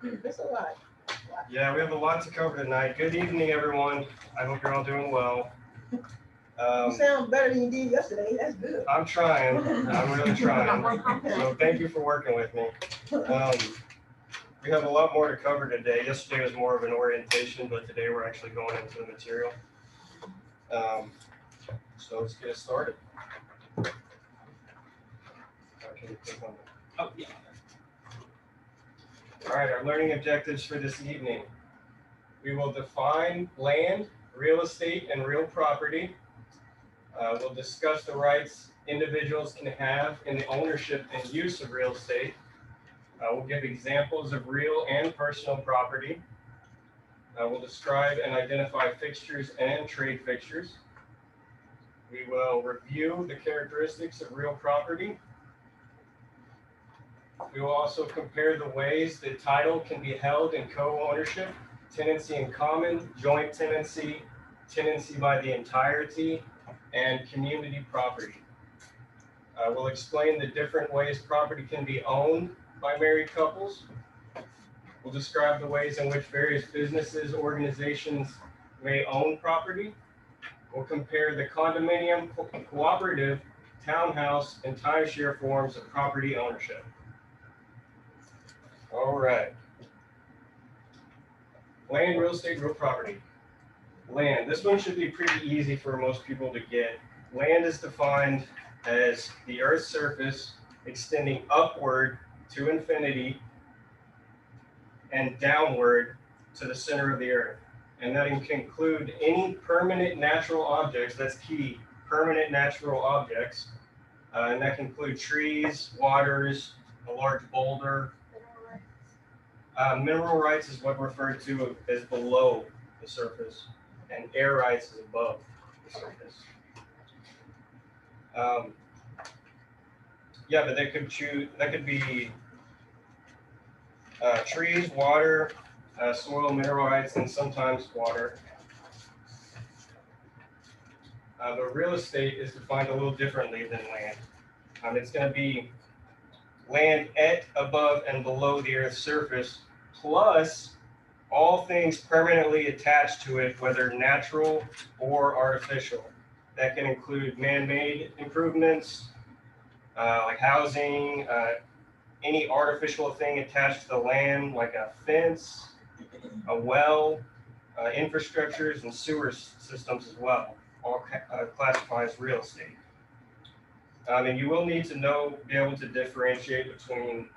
That's a lot. Yeah, we have a lot to cover tonight. Good evening, everyone. I hope you're all doing well. You sound better than you did yesterday. That's good. I'm trying. I'm really trying. So thank you for working with me. We have a lot more to cover today. Yesterday was more of an orientation, but today we're actually going into the material. So let's get it started. Can you click on that? Oh, yeah. All right, our learning objectives for this evening. We will define land, real estate, and real property. We'll discuss the rights individuals can have in the ownership and use of real estate. We'll give examples of real and personal property. We'll describe and identify fixtures and trade fixtures. We will review the characteristics of real property. We will also compare the ways that title can be held in co-ownership, tenancy in common, joint tenancy, tenancy by the entirety, and community property. We'll explain the different ways property can be owned by married couples. We'll describe the ways in which various businesses, organizations may own property. We'll compare the condominium, cooperative, townhouse, and timeshare forms of property ownership. All right. Land, real estate, real property. Land. This one should be pretty easy for most people to get. Land is defined as the Earth's surface extending upward to infinity and downward to the center of the Earth. And that can include any permanent natural objects. That's key. Permanent natural objects. And that can include trees, waters, a large boulder. Mineral rights is what referred to as below the surface, and air rights is above the surface. Yeah, but that could be trees, water, soil, mineral rights, and sometimes water. The real estate is defined a little differently than land. It's going to be land at, above, and below the Earth's surface, plus all things permanently attached to it, whether natural or artificial. That can include man-made improvements, like housing, any artificial thing attached to the land, like a fence, a well, infrastructures, and sewer systems as well, all classify as real estate. And you will need to be able to differentiate between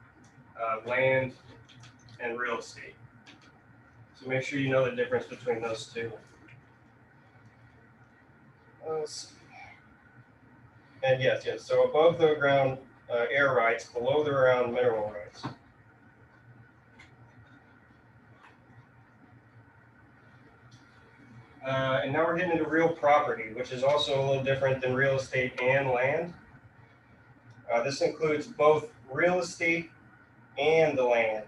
land and real estate. So make sure you know the difference between those two. Let's see. And yes, so above the ground air rights, below the ground mineral rights. And now we're getting into real property, which is also a little different than real estate and land. This includes both real estate and the land.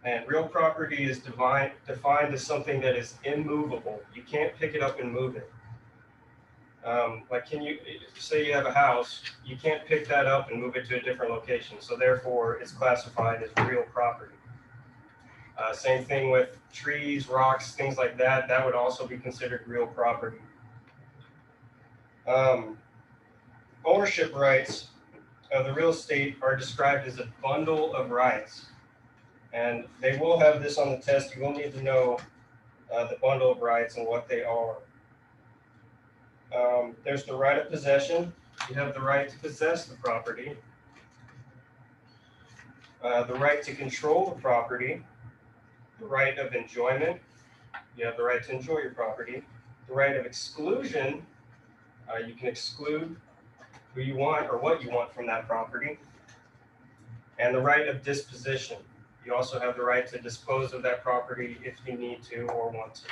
And real property is defined as something that is immovable. You can't pick it up and move it. Like, say you have a house, you can't pick that up and move it to a different location. So therefore, it's classified as real property. Same thing with trees, rocks, things like that. That would also be considered real property. Ownership rights of the real estate are described as a bundle of rights. And they will have this on the test. You will need to know the bundle of rights and what they are. There's the right of possession. You have the right to possess the property. The right to control the property. The right of enjoyment. You have the right to enjoy your property. The right of exclusion. You can exclude who you want or what you want from that property. And the right of disposition. You also have the right to dispose of that property if you need to or want to.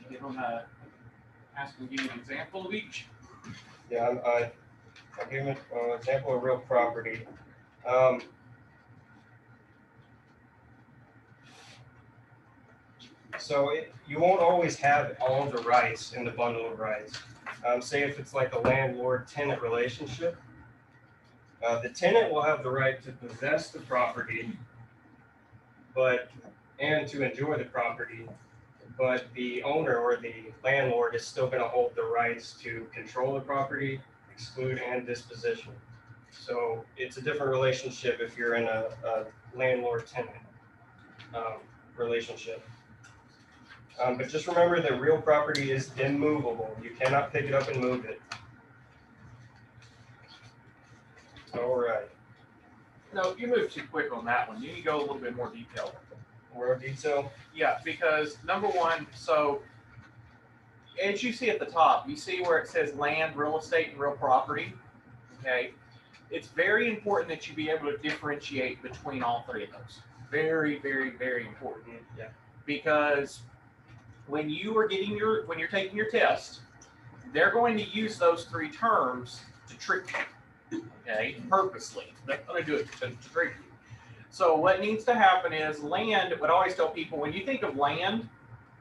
You want to ask them to give you an example of each? Yeah, I'll give an example of real property. So you won't always have all the rights in the bundle of rights. Say if it's like a landlord-tenant relationship, the tenant will have the right to possess the property, and to enjoy the property, but the owner or the landlord is still going to hold the rights to control the property, exclude, and disposition. So it's a different relationship if you're in a landlord-tenant relationship. But just remember that real property is immovable. You cannot pick it up and move it. All right. No, you moved too quick on that one. You need to go a little bit more detailed. More detail? Yeah, because number one, so as you see at the top, you see where it says land, real estate, and real property. Okay. It's very important that you be able to differentiate between all three of those. Very, very, very important. Yeah. Because when you're taking your test, they're going to use those three terms to trick you. Okay, purposely. They're going to do it to trick you. So what needs to happen is land. What I always tell people, when you think of land,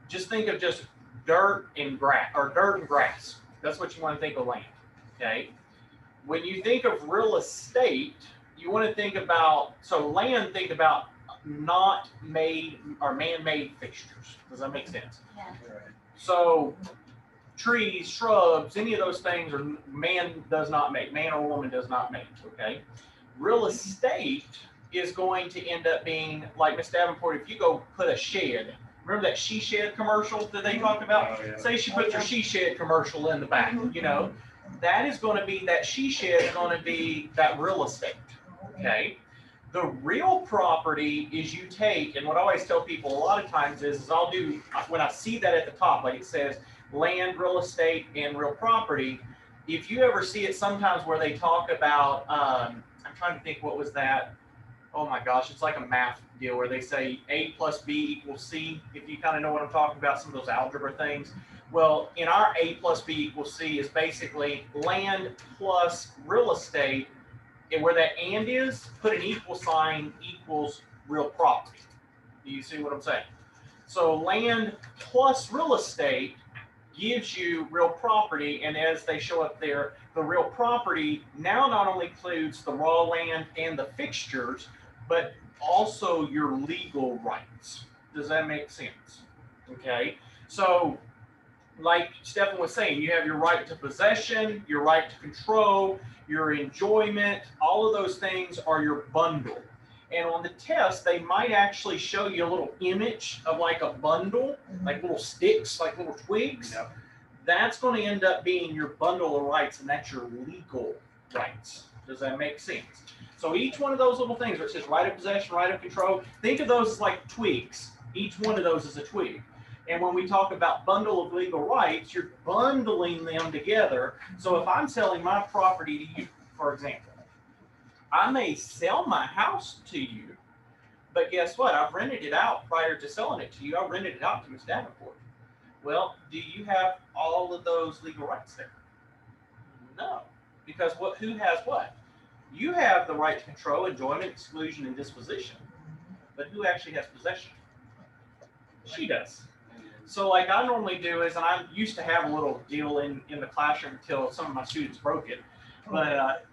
just think of just dirt and grass, or dirt and grass. That's what you want to think of land. Okay. When you think of real estate, you want to think about, so land, think about not made or man-made fixtures. Does that make sense? Yeah. So trees, shrubs, any of those things are man does not make, man or woman does not make, okay? Real estate is going to end up being, like Miss Davenport, if you go put a shed, remember that she shed commercial that they talked about? Oh, yeah. Say she puts her she shed commercial in the back, you know, that is going to be, that she shed is going to be that real estate, okay? The real property is you take, and what I always tell people a lot of times is I'll do, when I see that at the top, like it says land, real estate, and real property, if you ever see it sometimes where they talk about, I'm trying to think, what was that? Oh my gosh, it's like a math deal where they say A plus B equals C, if you kind of know what I'm talking about, some of those algebra things. Well, in our A plus B equals C is basically land plus real estate, and where that and is, put an equal sign equals real property. Do you see what I'm saying? So land plus real estate gives you real property, and as they show up there, the real property now not only includes the raw land and the fixtures, but also your legal rights. Does that make sense? Okay, so like Stephen was saying, you have your right to possession, your right to control, your enjoyment, all of those things are your bundle. And on the test, they might actually show you a little image of like a bundle, like little sticks, like little twigs. Yep. That's going to end up being your bundle of rights, and that's your legal rights. Does that make sense? So each one of those little things where it says right of possession, right of control, think of those as like twigs. Each one of those is a twig. And when we talk about bundle of legal rights, you're bundling them together. So if I'm selling my property to you, for example, I may sell my house to you, but guess what? I've rented it out prior to selling it to you. I rented it out to Ms. Davenport. Well, do you have all of those legal rights there? No, because who has what? You have the right to control, enjoyment, exclusion, and disposition, but who actually has possession? She does. So like I normally do is, and I used to have a little deal in the classroom until some of my students broke it. But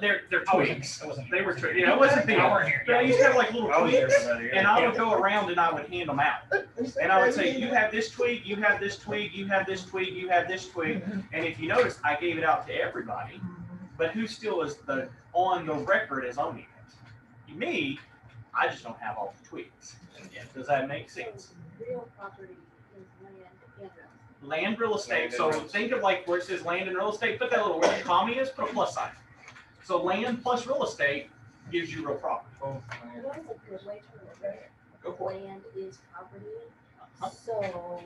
they're twigs. They were twigs. Yeah, it wasn't the hour here. Yeah, I used to have like little twigs, and I would go around and I would hand them out. And I would say, you have this twig, you have this twig, you have this twig, you have this twig. And if you notice, I gave it out to everybody. But who still is on the record as owning it? Me, I just don't have all the twigs. Does that make sense? Real property is land and real estate. Land, real estate. So think of like where it says land and real estate, put that little where the comma is, put a plus sign. So land plus real estate gives you real property. What is a good way to look at it? Go for it. Land is property. So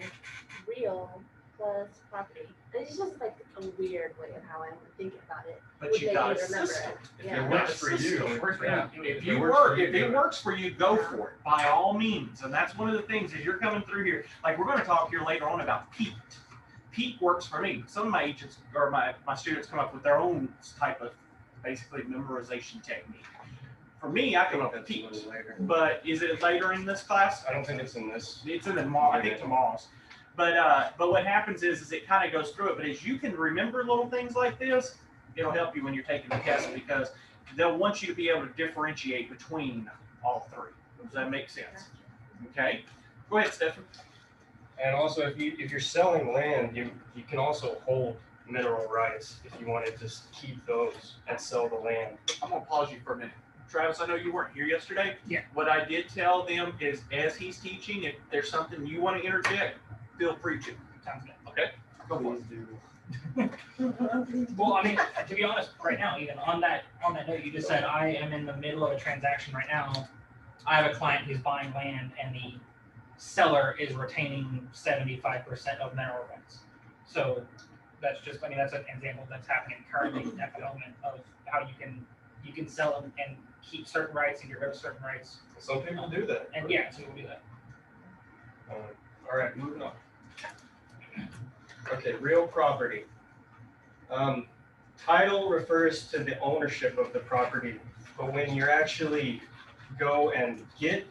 real plus property. It's just like a weird way of how I would think about it. But Would you they got a remember system. it? If Yeah. it works for you, it works for you. If it works for you, go for it by all means. And that's one of the things as you're coming through here. Like we're going to talk here later on about peak. Peak works for me. Some of my agents or my students come up with their own type of basically memorization technique. For me, I can think that's a teach. little later. But is it later in this class? I don't think it's in this. It's in the I think tomorrow's. But what happens is it kind of goes through it. But as you can remember little things like this, it'll help you when you're taking the test because they'll want you to be able to differentiate between all three. Does that make sense? Okay. Go ahead, Stephen. And also, if you're selling land, you can also hold mineral rights if you want to just keep those and sell the land. I'm gonna pause you for a minute. Travis, I know you weren't here yesterday. Yeah. What I did tell them is as he's teaching, if there's something you want to interject, feel free to. Sounds good. Okay? Go for it. Well, I mean, to be honest, right now, even on that note, you just said I am in the middle of a transaction right now. I have a client who's buying land, and the seller is retaining 75% of mineral rights. So that's just, I mean, that's an example that's happening currently in that development of how you can sell them and keep certain rights and get rid of certain rights. Some people do that. And yeah, so we'll do that. All right, moving on. Okay, real property. Title refers to the ownership of the property, but when you're actually go and get,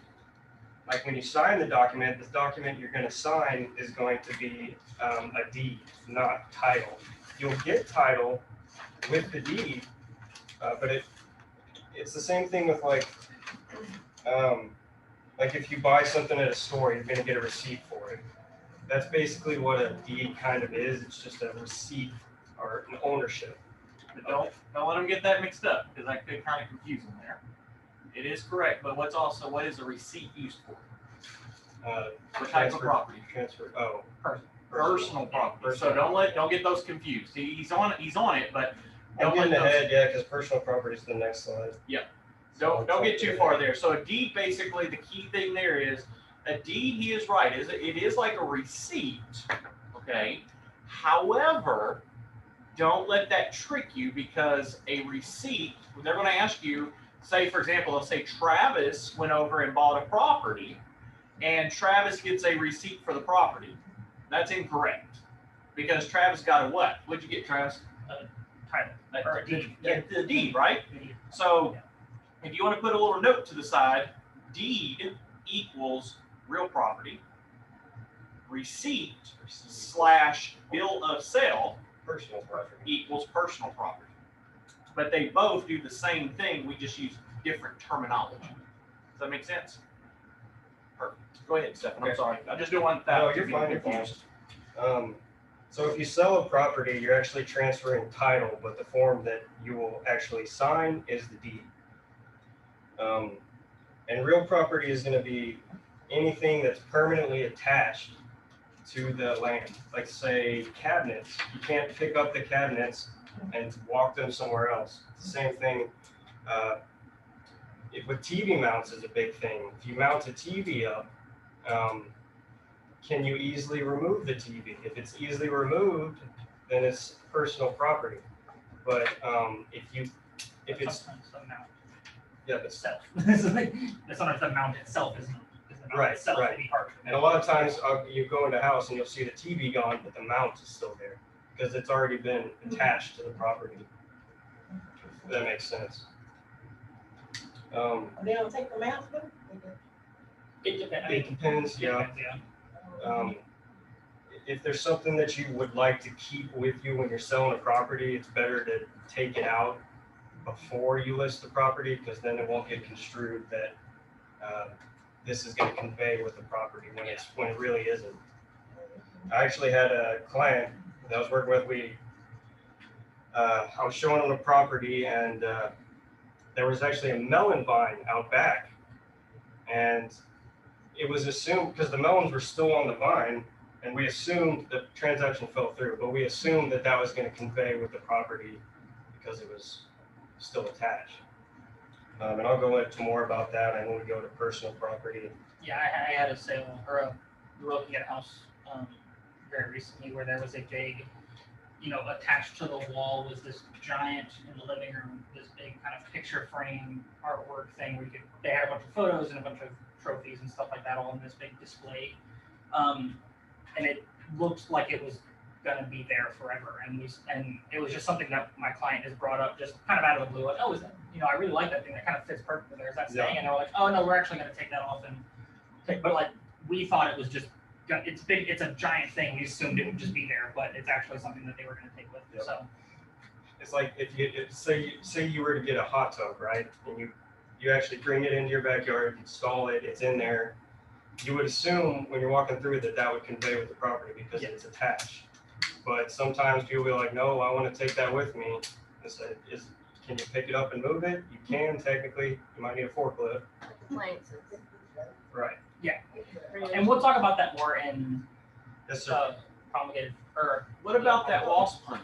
like when you sign the document, this document you're going to sign is going to be a deed, not title. You'll get title with the deed, but it's the same thing with like if you buy something at a store, you're going to get a receipt for it. That's basically what a deed kind of is. It's just a receipt or an ownership. But don't let them get that mixed up because that could kind of confuse them there. It is correct, but what is a receipt used for? What type of property? Transfer. Oh, Personal property. So don't get those confused. He's on it, but I'm don't getting let those. ahead, yeah, because personal property is the next slide. Don't get too far there. So a deed, basically, the key thing there is a deed. He is right. It is like a receipt. Okay. However, don't let that trick you because a receipt, when they're going to ask you, say for example, let's say Travis went over and bought a property, and Travis gets a receipt for the property. That's incorrect because Travis got a what? What'd you get, Travis? Title. Or a deed. The deed, right? So if you want to put a little note to the side, deed equals real property, receipt / bill of sale Personal property. equals personal property. But they both do the same thing, we just use different terminology. Does that make sense? Perfect. Go ahead, Stephen. I'm Okay. sorry. I just don't want that No, to you're be fine. You're fine. confused. So if you sell a property, you're actually transferring title, but the form that you will actually sign is the deed. And real property is going to be anything that's permanently attached to the land. Like say cabinets, you can't pick up the cabinets and walk them somewhere else. It's the same thing. With TV mounts is a big thing. If you mount a TV up, can you easily remove the TV? If it's easily removed, then it's personal property. But if it's sometimes the mount yeah, but itself. Sometimes the mount itself is not. The mount Right, itself right. will be hard to and a lot of times you go in the house and you'll see the TV gone, but the mount is still there because it's already been attached to the property. If that makes sense. They don't take them out, though? It depends. I It mean, depends, yeah. If there's something that you would like to keep with you when you're selling a property, it's better to take it out before you list the property because then it won't get construed that this is going to convey with the property when it really isn't. I actually had a client that I was working with. I was showing him a property and there was actually a melon vine out back, and it was assumed because the melons were still on the vine, and we assumed the transaction fell through, but we assumed that was going to convey with the property because it was still attached. And I'll go into more about that. I when we go to personal property. Yeah, I had a sale, or we were looking at a house very recently where there was a big, attached to the wall was this giant in the living room, this big kind of picture frame artwork thing where they had a bunch of photos and a bunch of trophies and stuff like that all in this big display. And it looked like it was gonna be there forever. And it was just something that my client has brought up just kind of out of the blue. Like, oh, is that, I really like that thing. That kind of fits perfectly there. Is that staying? And they're like, oh no, we're actually gonna take that off and take. But like we thought it was just it's big. It's a giant thing. We assumed it would just be there, but it's actually something that they were gonna take with. Yep. So it's like if say you were to get a hot tub, right, and you actually bring it into your backyard, install it, it's in there. You would assume when you're walking through that would convey with the property because it's attached. But sometimes people will be like, no, I want to take that with me. I said, can you pick it up and move it? You can technically. You might need a forklift. Appliances. Right. yeah, and we'll talk about that more in Yes, sir. promulgated. Or What about that wasp honey?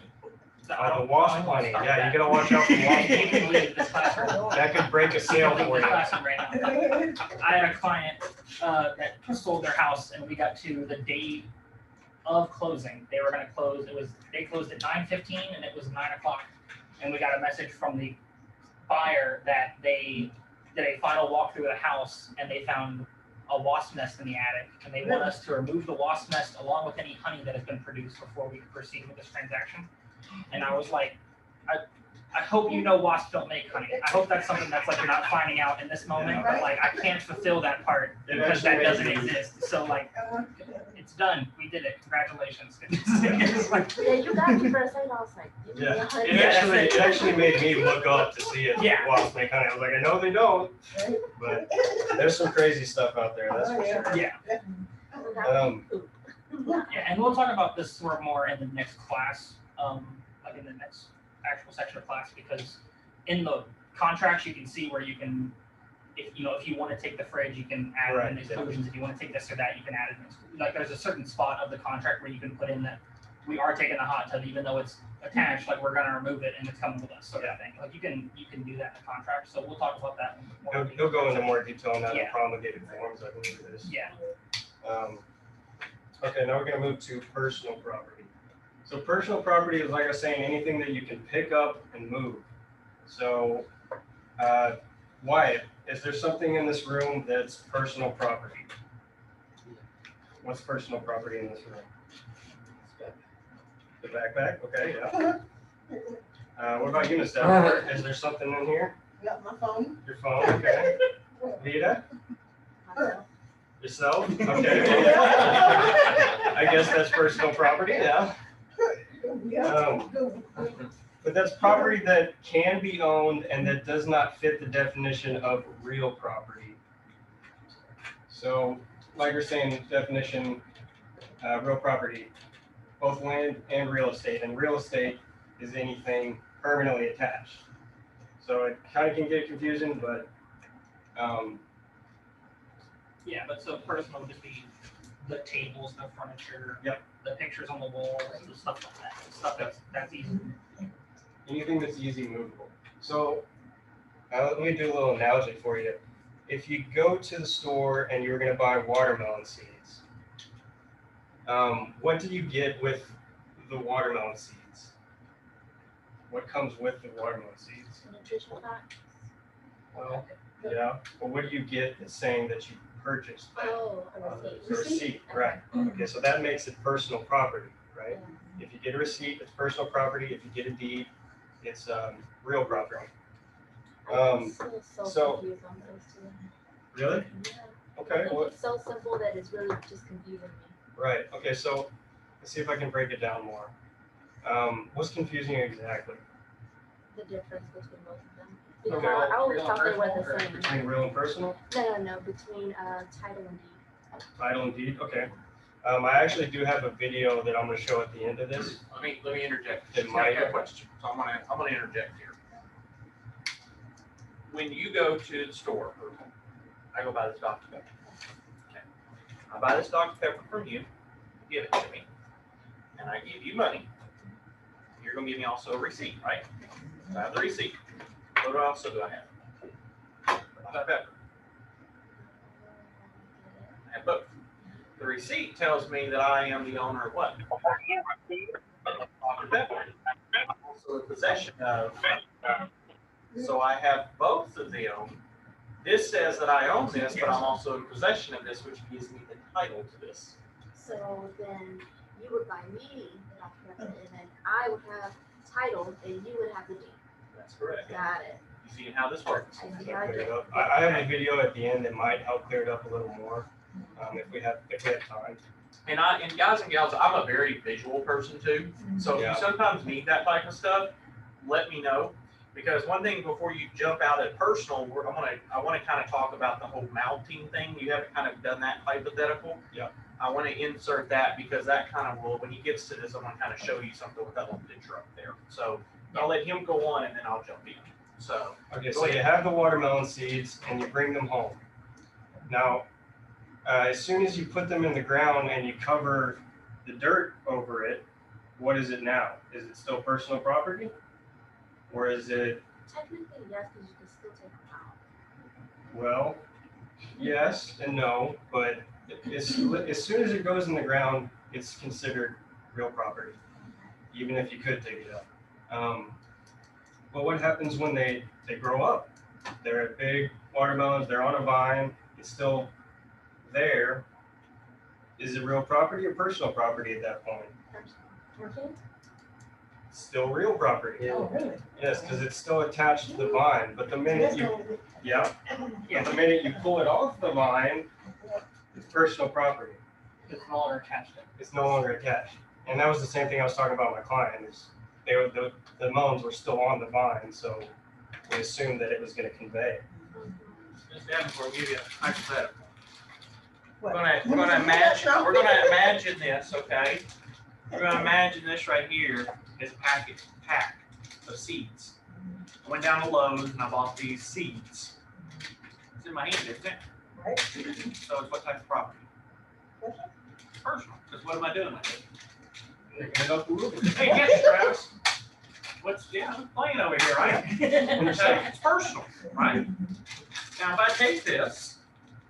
The wasp honey. Yeah, you gotta watch out for wasp You honey. can leave this classroom. That could break a sale for you. Right now. I had a client that sold their house, and we got to the date of closing. They were going to close. They closed at 9:15, and it was 9 o'clock. And we got a message from the buyer that they did a final walk through the house, and they found a wasp nest in the attic, and they want us to remove the wasp nest along with any honey that has been produced before we can proceed with this transaction. And I was like, I hope you know wasps don't make honey. I hope that's something that's like you're not finding out in this moment, but like I can't fulfill that part because that doesn't exist. So like it's done. We did it. Congratulations. It's like, Yeah, you got me for a second. I was like, Yeah. honey. It actually made me look up to see if Yeah. wasps make honey. I was like, I know they don't, but there's some crazy stuff out there. That's for sure. yeah. Yeah, and we'll talk about this sort of more in the next class, like in the next actual section of class, because in the contracts you can see where you can, if you want to take the fridge, you can add in exclusions. If you want to take this or that, you can add it in. Like there's a certain spot of the contract where you can put in that we are taking the hot tub, even though it's attached. Like we're gonna remove it and it's coming with us, sort of thing. Like you can do that in the contract. So we'll talk about that more. He'll go into more detail on that in Yeah. promulgated forms, I believe it is. Yeah. Okay, now we're gonna move to personal property. So personal property is, like I was saying, anything that you can pick up and move. So, Wyatt, is there something in this room that's personal property? What's personal property in this room? The backpack, okay, yeah. What about you, Ms. Davenport? Is there something in here? Got my phone. Your phone, okay. Vita? Myself. Yourself? Okay. I guess that's personal property, yeah. But that's property that can be owned and that does not fit the definition of real property. So, like you're saying, definition, real property, both land and real estate. And real estate is anything permanently attached. So it kind of can get confusing, but Yeah, but so personal would just be the tables, the furniture, Yep. the pictures on the walls, the stuff like that. Stuff that's easy. anything that's easy movable. So let me do a little analogy for you. If you go to the store and you're going to buy watermelon seeds, what do you get with the watermelon seeds? What comes with the watermelon seeds? Nutritional facts. Well, yeah. But what do you get that's saying that you purchased? Oh, a A receipt, right. Okay, so that makes it personal property, right? If you get a receipt, it's personal property. If you get a deed, it's real property. I'm so so- confused on those two. Really? Yeah. Okay. Well, It's so simple that it's really just confusing me. right. Okay, so let's see if I can break it down more. What's confusing exactly? The difference between both of them. Okay. Because I always Real thought they and were personal, the same. Between real and personal? No, between title and deed. Title and deed? Okay. I actually do have a video that I'm going to show at the end of this. Let me interject. It She's might- got a question, so I'm gonna interject here. When you go to the store, I go buy this Dr. Pepper. Okay. I buy this Dr. Pepper from you, give it to me, and I give you money. You're gonna give me also a receipt, right? So I have the receipt. What else do I have? Dr. Pepper. I have both. The receipt tells me that I am the owner of what? Dr. Pepper. I'm also in possession of. So I have both of them. This says that I own this, but I'm also in possession of this, which gives me the title to this. So then you would buy me the document, and then I would have title, and you would have the deed. That's correct. Got it. You see how this works? I see That how I clear it did. up. I have a video at the end that might help clear it up a little more, if we have time. And guys and gals, I'm a very visual person too. So if Yeah. you sometimes need that type of stuff, let me know. Because one thing before you jump out at personal, I want to kind of talk about the whole mounting thing. You haven't kind of done that hypothetical. Yeah. I want to insert that because that kind of will, when he gets to this, I'm going to kind of show you something with that little picture up there. So I'll let him go on and then I'll jump in. So. Okay, so you have the watermelon seeds and you bring them home. Now, as soon as you put them in the ground and you cover the dirt over it, what is it now? Is it still personal property? Or is it, Technically, yes, because you can still take them out. well, yes and no, but as soon as it goes in the ground, it's considered real property, even if you could take it out. But what happens when they grow up? They're big watermelons, they're on a vine, it's still there. Is it real property or personal property at that point? Okay? Still real property. Oh, really? Yes, because it's still attached to the vine, but the minute you, yeah, the minute you pull it off the vine, it's personal property. It's no longer attached. It's no longer attached. And that was the same thing I was talking about with my client, is they were, the melons were still on the vine, so we assumed that it was gonna convey. Just down before we give you a hypothetical. We're What? gonna imagine this, okay? We're gonna imagine this right here is a pack of seeds. I went down to Lowe's and I bought these seeds. It's in my hand, isn't it? Right. So it's what type of property? Personal. Because what am I doing with it? Picking it up and moving. Hey, yes, Travis. I'm playing over here, right? Okay, it's personal, right? Now, if I take this,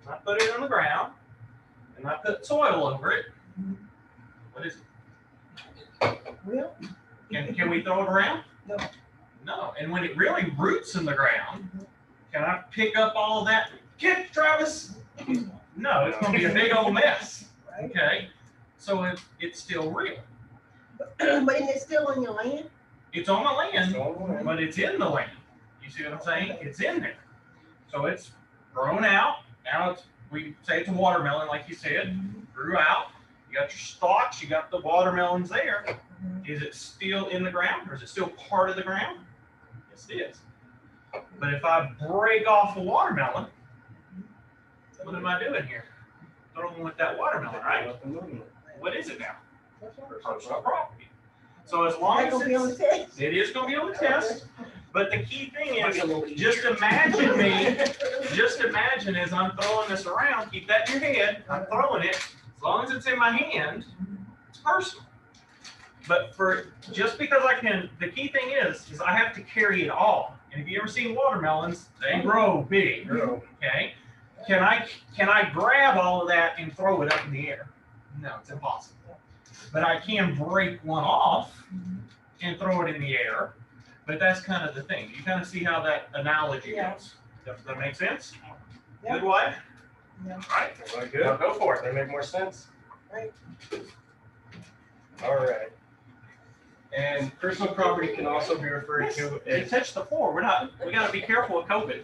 and I put it on the ground, and I put soil over it, what is it? Real? Can we throw it around? No. No, and when it really roots in the ground, can I pick up all of that? Get Travis! No, it's gonna be a big old mess, Right. okay? So it's still real. But isn't it still on your land? It's on the land, So, but it's in the land. You see what I'm saying? It's in there. So it's grown out. Now we say it's a watermelon, like you said, grew out. You got your stalks, you got the watermelons there. Is it still in the ground or is it still part of the ground? Yes, it is. But if I break off a watermelon, what am I doing here? Throwing with that watermelon, right? up and moving it. What is it now? Personal property. So as long That as gonna be on the it's, test? it is going to be on the test, but the key thing is, just imagine as I'm throwing this around, keep that in your head, I'm throwing it, as long as it's in my hand, it's personal. But just because the key thing is I have to carry it all. And if you ever seen watermelons, they grow big, okay? Can I grab all of that and throw it up in the air? No, it's impossible. But I can break one off and throw it in the air. But that's kind of the thing. You kind of see how that analogy goes. Does that make sense? Yeah. Good way? Yeah. All right. Am I Now good? go for it. That make more sense? Right. All right. And personal property can also be referred to They as. touched the floor. We got to be careful with COVID.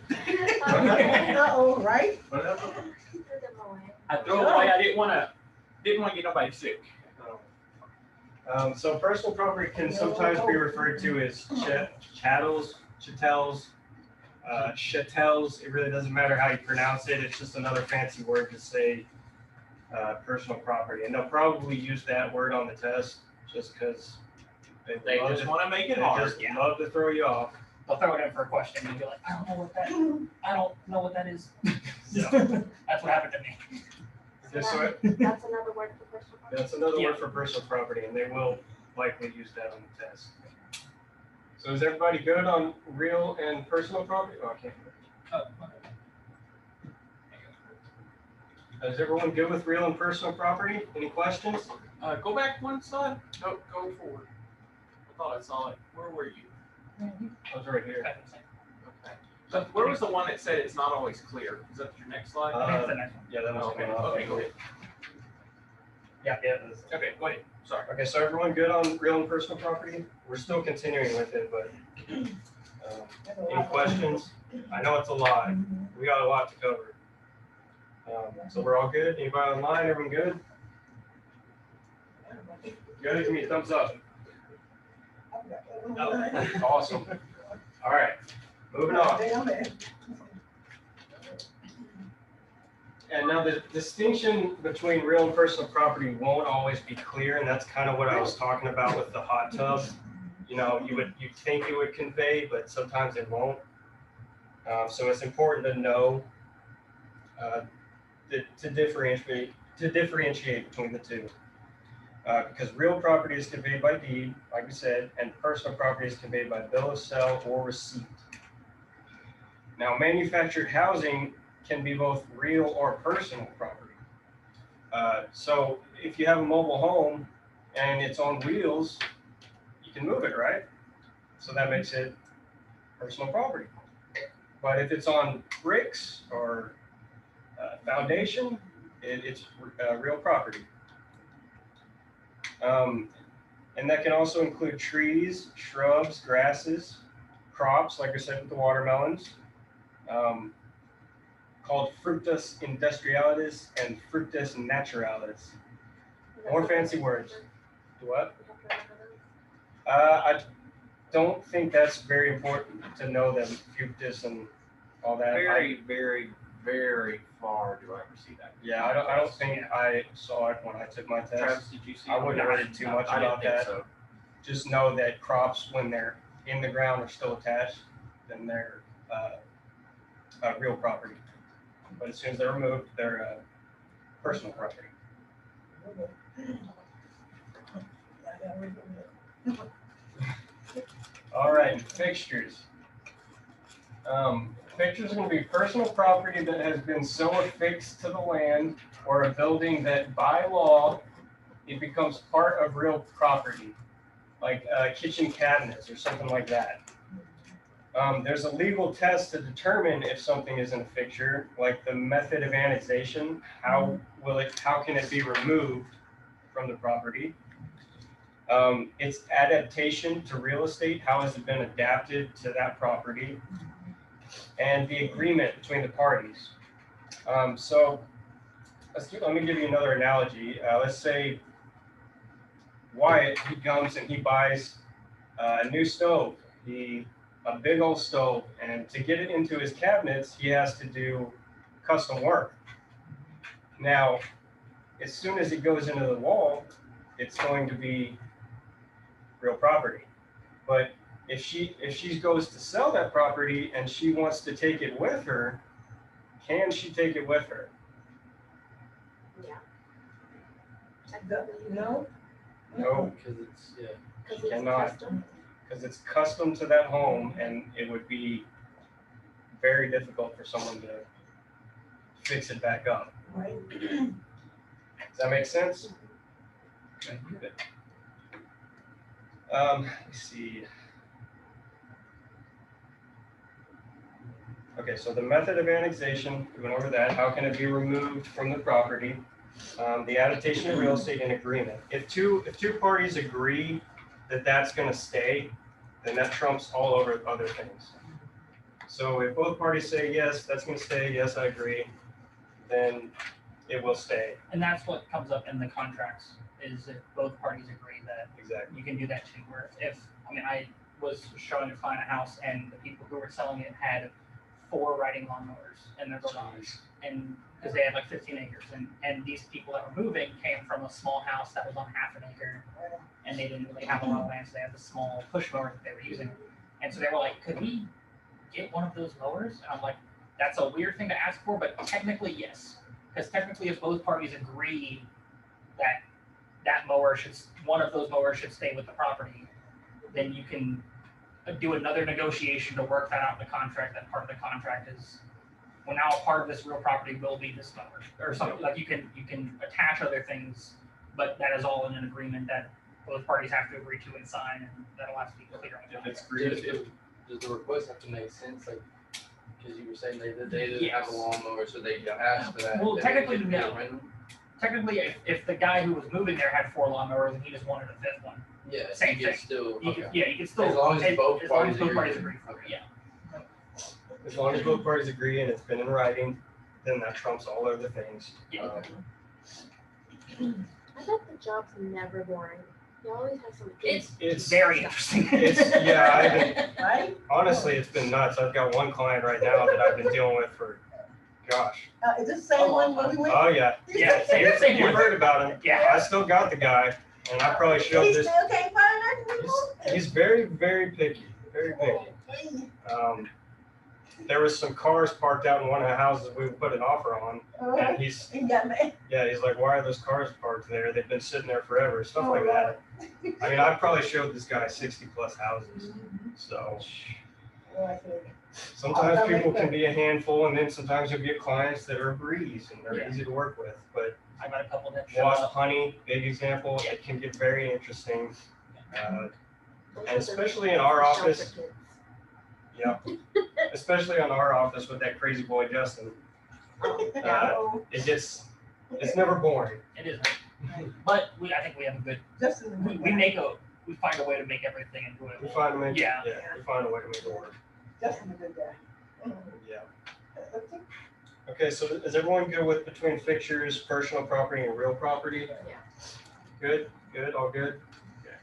Uh-oh, right? I threw it away. I didn't want to get nobody sick. So personal property can sometimes be referred to as chattels, chattels, it really doesn't matter how you pronounce it. It's just another fancy word to say personal property. And they'll probably use that word on the test just because They just want to make it hard. just love to throw you off. They'll throw it in for a question and be like, I don't know what that is. Yeah. That's what happened to me. That's what- That's another word for personal property. That's another Yeah. word for personal property, and they will likely use that on the test. So is everybody good on real and personal property? Oh, I can't. Is everyone good with real and personal property? Any questions? Go back one slide. Go forward. I thought I saw it. Where were you? I was right here. Okay. So where was the one that said it's not always clear? Is that your next slide? I think it's the next one. Yeah, that was Okay. going off. Okay, go ahead. Yeah, Yeah, that's- Okay, go ahead. Sorry. Okay, so everyone good on real and personal property? We're still continuing with it, but any questions? I know it's a lot. We got a lot to cover. So we're all good? Anybody online? Everyone good? Good, give me a thumbs up. Awesome. All right, moving on. And now the distinction between real and personal property won't always be clear, and that's kind of what I was talking about with the hot tub. You know, you'd think it would convey, but sometimes it won't. So it's important to know to differentiate between the two. Because real property is conveyed by deed, like we said, and personal property is conveyed by bill of sale or receipt. Now, manufactured housing can be both real or personal property. So if you have a mobile home and it's on wheels, you can move it, right? So that makes it personal property. But if it's on bricks or foundation, it's real property. And that can also include trees, shrubs, grasses, crops, like I said with the watermelons, called fructus industrialis and fructus naturalis. More fancy words. What? I don't think that's very important to know them, fructus and all that. Very far do I ever see that. Yeah, I don't think I saw it when I took my test. Travis, did you see I wouldn't worry too much about that. So. Just know that crops, when they're in the ground, are still attached, then they're real property. But as soon as they're removed, they're personal property. All right, fixtures. Fixtures are going to be personal property that has been so affixed to the land or a building that by law it becomes part of real property, like kitchen cabinets or something like that. There's a legal test to determine if something is a fixture, like the method of annexation. How can it be removed from the property? Its adaptation to real estate. How has it been adapted to that property? And the agreement between the parties. So let me give you another analogy. Let's say Wyatt, he comes and he buys a new stove, a big old stove, and to get it into his cabinets, he has to do custom work. Now, as soon as it goes into the wall, it's going to be real property. But if she goes to sell that property and she wants to take it with her, can she take it with her? Yeah. No. No, Because it's, yeah. Because it's cannot. custom. Because it's custom to that home, and it would be very difficult for someone to fix it back up. Right. Does that make sense? Okay, good. Let's see. Okay, so the method of annexation, we went over that. How can it be removed from the property? The adaptation of real estate and agreement. If two parties agree that that's going to stay, then that trumps all over other things. So if both parties say, yes, that's going to stay, yes, I agree, then it will stay. And that's what comes up in the contracts, is if both parties agree that Exactly. you can do that too. Where I was showing a client a house, and the people who were selling it had 4 riding lawnmowers in their garage, and because they had like 15 acres, and these people that were moving came from a small house that was on half an acre, and they didn't really have a lot of land, so they had the small push mower that they were using, and so they were like, could we get one of those mowers? And I'm like, that's a weird thing to ask for, but technically yes, because technically if both parties agree that one of those mowers should stay with the property, then you can do another negotiation to work that out in the contract. That part of the contract is, well, now part of this real property will be this mower or something. Like you can attach other things, but that is all in an agreement that both parties have to agree to and sign, and that'll have to be clear on the If it's contract. Does the request have to make sense? Like, because you were saying they didn't Yes. have a lawnmower, so they asked for that. Well, then technically, they could get a no. rental? technically, if the guy who was moving there had 4 lawnmowers and he just wanted a 5th one, Yeah, Same you can thing. still, you okay. could, yeah, you could still. As long as both parties agree. agree for it, Okay. yeah. As long as both parties agree and it's been in writing, then that trumps all other things. Yeah. I bet the job's never boring. You always have some. It's very interesting. Right? Honestly, it's been nuts. I've got one client right now that I've been dealing with for, gosh. Is this the same one where we went? Oh, yeah. Yeah, same You've one. heard about him. Yeah. I still got the guy, and I probably He showed this. still can't find nothing anymore? He's very, very picky. Very picky. There was some cars parked out in one of the houses we put an offer on, and he's He got mad. like, why are those cars parked there? They've been sitting there forever, stuff like that. I mean, I probably showed this guy 60 plus houses, so sometimes people can be a handful, and then sometimes you'll get clients that are a breeze and they're easy to work with. But I got a couple that showed wasp up. honey, big example, it can get very interesting, and especially in our office. Yeah, especially on our office with that crazy boy Justin. It's never boring. It isn't. But I think we have a good. We find a way to make everything enjoyable. We find a way. Yeah. We find a way to make it work. Justin's a good guy. Yeah. Okay, so is everyone good with between fixtures, personal property, and real property? Yeah. Good. All good. Okay.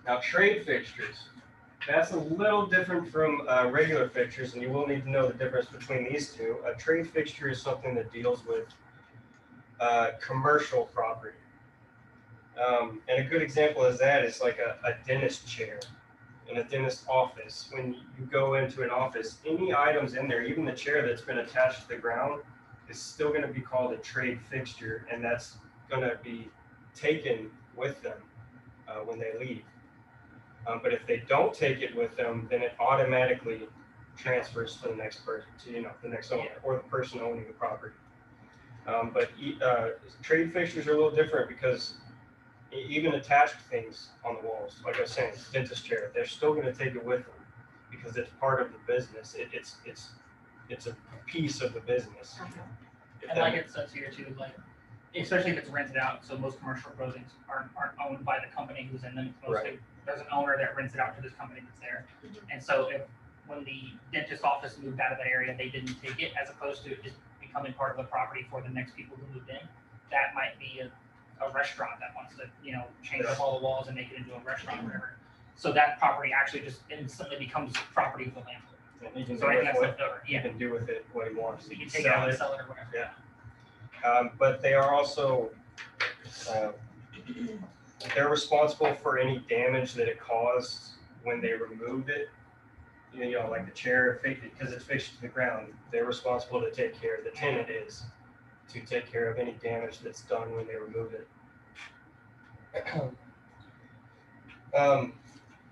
Now trade fixtures. That's a little different from regular fixtures, and you will need to know the difference between these two. A trade fixture is something that deals with commercial property. And a good example of that is like a dentist chair in a dentist office. When you go into an office, any items in there, even the chair that's been attached to the ground, is still going to be called a trade fixture, and that's going to be taken with them when they leave. But if they don't take it with them, then it automatically transfers to the next person, to the next owner or the person owning the property. But trade fixtures are a little different because even attached things on the walls, like I was saying, dentist chair, they're still going to take it with them because it's part of the business. It's a piece of the business. And like it says here too, like especially if it's rented out. So most commercial buildings aren't owned by the company who's in them. There's an owner that rents it out to this company that's there. And so when the dentist office moved out of that area, they didn't take it, as opposed to just becoming part of the property for the next people who moved in. That might be a restaurant that wants to, change up all the walls and make it into a restaurant or whatever. So that property actually just instantly becomes property of the landlord. And he can So anything that's left over, he can do with it what he wants. You can take it out and sell it or whatever. Yeah. But they are also they're responsible for any damage that it caused when they removed it. Like the chair, because it's fixed to the ground, they're responsible to take care. The tenant is to take care of any damage that's done when they remove it.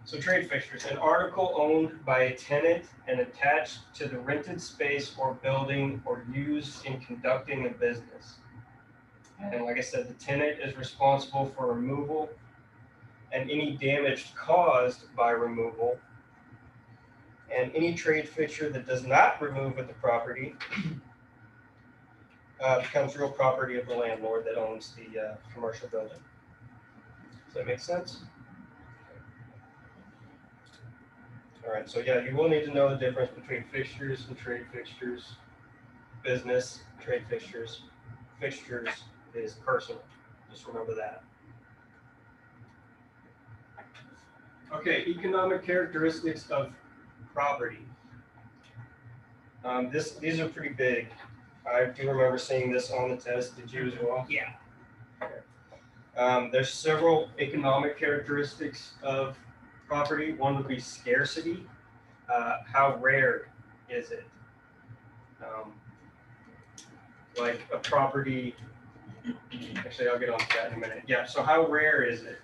So trade fixtures, an article owned by a tenant and attached to the rented space or building or used in conducting a business. And like I said, the tenant is responsible for removal and any damage caused by removal. And any trade fixture that does not remove with the property becomes real property of the landlord that owns the commercial building. Does that make sense? All right, so yeah, you will need to know the difference between fixtures and trade fixtures. Business, trade fixtures. Fixtures is personal. Just remember that. Okay, economic characteristics of property. These are pretty big. I do remember seeing this on the test. Did you as well? Yeah. There's several economic characteristics of property. One would be scarcity. How rare is it? Like a property, actually I'll get on to that in a minute. Yeah, so how rare is it?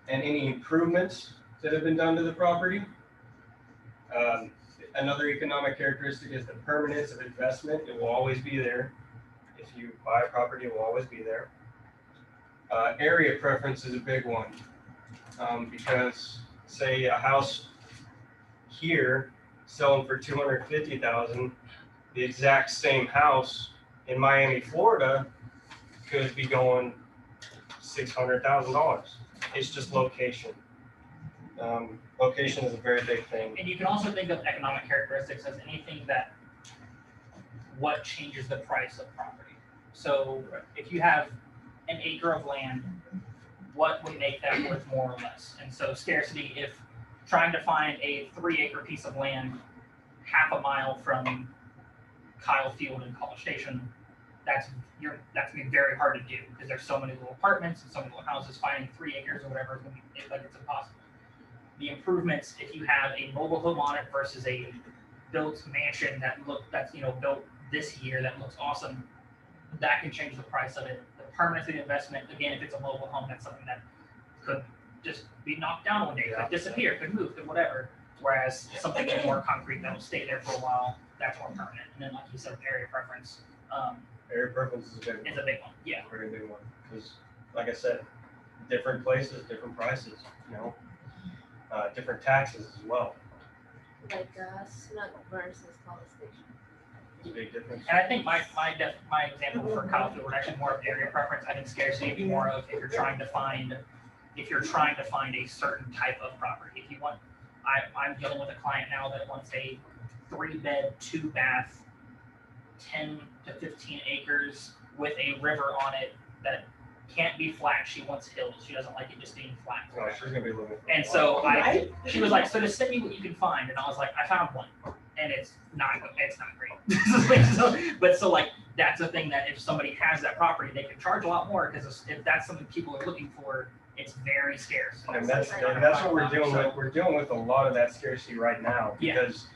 And any improvements that have been done to the property? Another economic characteristic is the permanence of investment. It will always be there. If you buy a property, it will always be there. Area preference is a big one because say a house here selling for $250,000, the exact same house in Miami, Florida, could be going $600,000. It's just location. Location is a very big thing. And you can also think of economic characteristics as anything that what changes the price of property. So if you have an acre of land, what would make that worth more or less? And so scarcity, if trying to find a 3-acre piece of land half a mile from Kyle Field and College Station, that's gonna be very hard to do because there's so many little apartments and so many little houses. Finding 3 acres or whatever is gonna be it's impossible. The improvements, if you have a mobile home on it versus a built mansion that's built this year that looks awesome, that can change the price of it. The permanency of the investment, again, if it's a mobile home, that's something that could just be knocked down one day, could disappear, could move, could whatever. Whereas something more concrete that'll stay there for a while, that's more permanent. And then, like you said, area preference. Area preference is a big one. Is a big one. Yeah. Very big one. Because, like I said, different places, different prices. Different taxes as well. Like Snook versus College Station. It's a big difference. And I think my example for Kyle Field was actually more of area preference. I think scarcity would be more of if you're trying to find a certain type of property. If you want, I'm dealing with a client now that wants a 3-bed, 2-bath, 10 to 15 acres with a river on it that can't be flat. She wants hills. She doesn't like it just being flat. Oh, she's gonna be living. And so she was like, so just send me what you can find. And I was like, I found one, and it's not great. So like that's a thing that if somebody has that property, they can charge a lot more because if that's something people are looking for, it's very scarce. And that's what we're dealing with. We're dealing with a lot of that scarcity right now because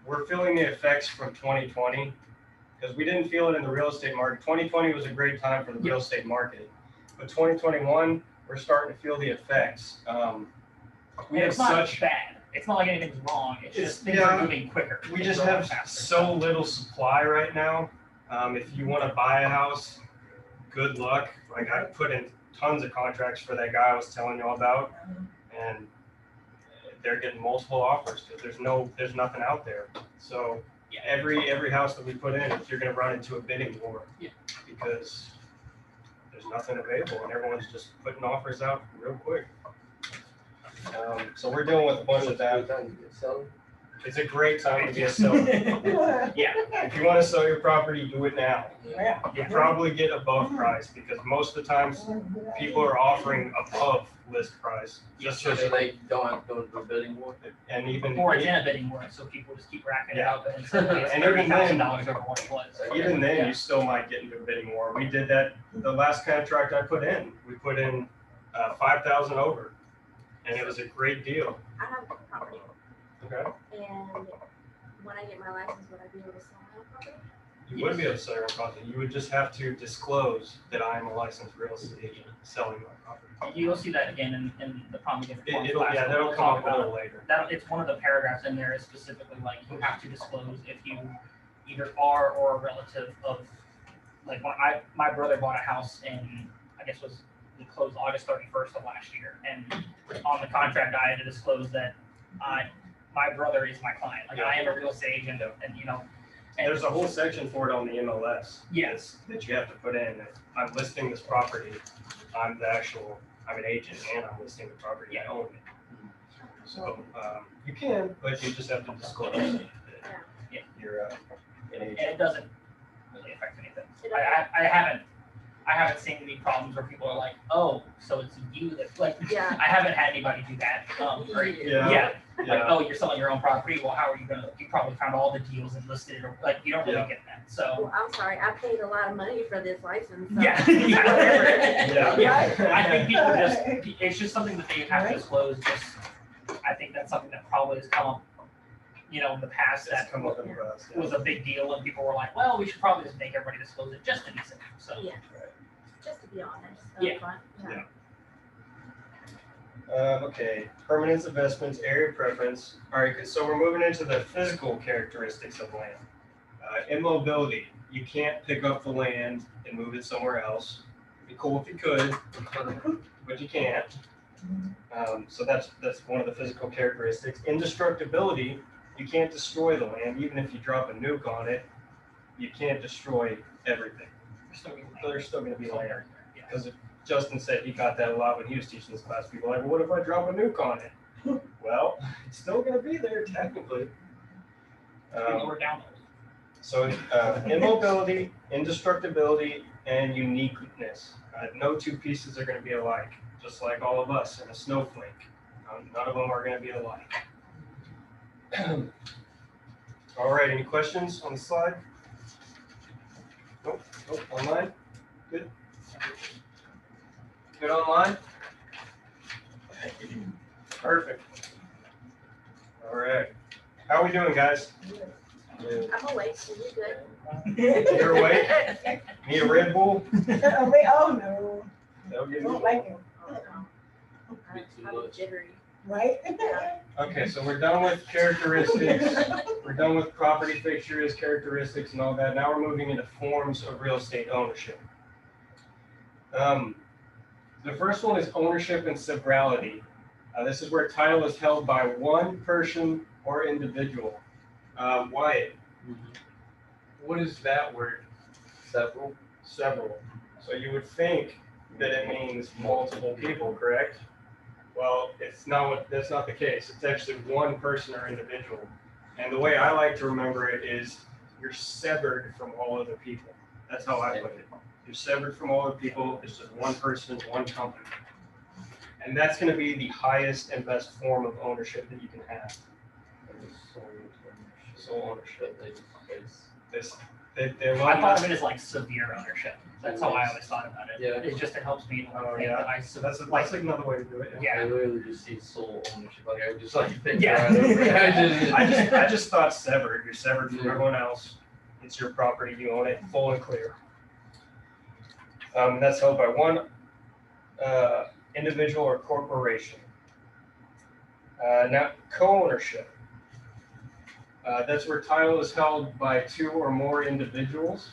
we're feeling the effects from 2020 because we didn't feel it in the real estate market. 2020 was a great time for the real estate market, but 2021 we're starting to feel the effects. It's not bad. It's not like anything's wrong. It's just things are moving quicker. We just have so little supply right now. If you want to buy a house, good luck. Like I put in tons of contracts for that guy I was telling you all about, and they're getting multiple offers because there's nothing out there. So every house that we put in, you're going to run into a bidding war because there's nothing available and everyone's just putting offers out real quick. So we're dealing with a bunch of that. It's a great time to be a seller. If you want to sell your property, do it now. You probably get above price because most of the times people are offering above list price. Just so they don't have to go to a bidding war. And even or it's in a bidding war, so people just keep racking it up and it's and even then, $30,000 over what it was. Even then, you still might get into a bidding war. We did that the last contract I put in. We put in 5,000 over, and it was a great deal. I have a property. Okay. And when I get my license, would I be able to sell my property? You would be able to sell your property. You would just have to disclose that I am a licensed real estate agent selling my property. You'll see that again in the promulgated form It'll, class. that'll come up a little later. It's one of the paragraphs in there is specifically like you have to disclose if you either are or a relative of, like when my brother bought a house in, I guess we closed August 31st of last year, and on the contract I had to disclose that my brother is my client. Like I am a real estate agent, and and there's a whole section for it on the MLS. Yes. That you have to put in. If I'm listing this property, I'm an agent and I'm listing the property. I own it. So you can, but you just have to disclose that you're an agent. And it doesn't really affect anything. I haven't seen any problems where people are like, oh, so it's you that like. I haven't had anybody do that. Like, oh, you're selling your own property. Well, how are you gonna? You probably found all the deals and listed it. Or, like, you don't really get that. So. Well, I'm sorry. I paid a lot of money for this license. So. I think people it's just something that they have to disclose. I think that's something that probably has come up, in the past that come up in the past. was a big deal, and people were like, well, we should probably just make everybody disclose it just to be safe. So. Yeah. Just to be honest. Yeah. Okay, permanence, investments, area preference. All right, so we're moving into the physical characteristics of land. Immobility, you can't pick up the land and move it somewhere else. It'd be cool if you could, but you can't. So that's one of the physical characteristics. Indestructibility, you can't destroy the land, even if you drop a nuke on it. you can't destroy everything. There's still gonna be land. Yeah. Because Justin said he got that a lot when he was teaching this class. People are like, well, what if I drop a nuke on it? Well, it's still gonna be there technically. We're down there. So immobility, indestructibility, and uniqueness. No two pieces are going to be alike, just like all of us in a snowflake. None of them are going to be alike. All right, any questions on the slide? Nope, nope, online? Good? Good online? Perfect. All right. How are we doing, guys? I'm awake, so you're good. You're awake? Need a Red Bull? Oh no. That'll give I don't you. like him. I'm jittery. Right? Okay, so we're done with characteristics. We're done with property fixtures, characteristics, and all that. Now we're moving into forms of real estate ownership. The first one is ownership and severalty. This is where title is held by one person or individual. Wyatt, what is that word? Several. Several. So you would think that it means multiple people, correct? Well, that's not the case. It's actually one person or individual. And the way I like to remember it is you're severed from all other people. That's how I put it. You're severed from all other people. It's just one person, one company. And that's going to be the highest and best form of ownership that you can have. Sole ownership. They I love thought of it as like severe ownership. That's how I always thought about it. Yeah. It's just, it helps me. Oh, think yeah. that I So that's like another way to do it. Yeah. I literally just see sole ownership. Like I just like think Yeah. right over it. I just thought severed. You're severed from everyone else. It's your property. You own it full and clear. That's held by one individual or corporation. Now, co-ownership. That's where title is held by two or more individuals.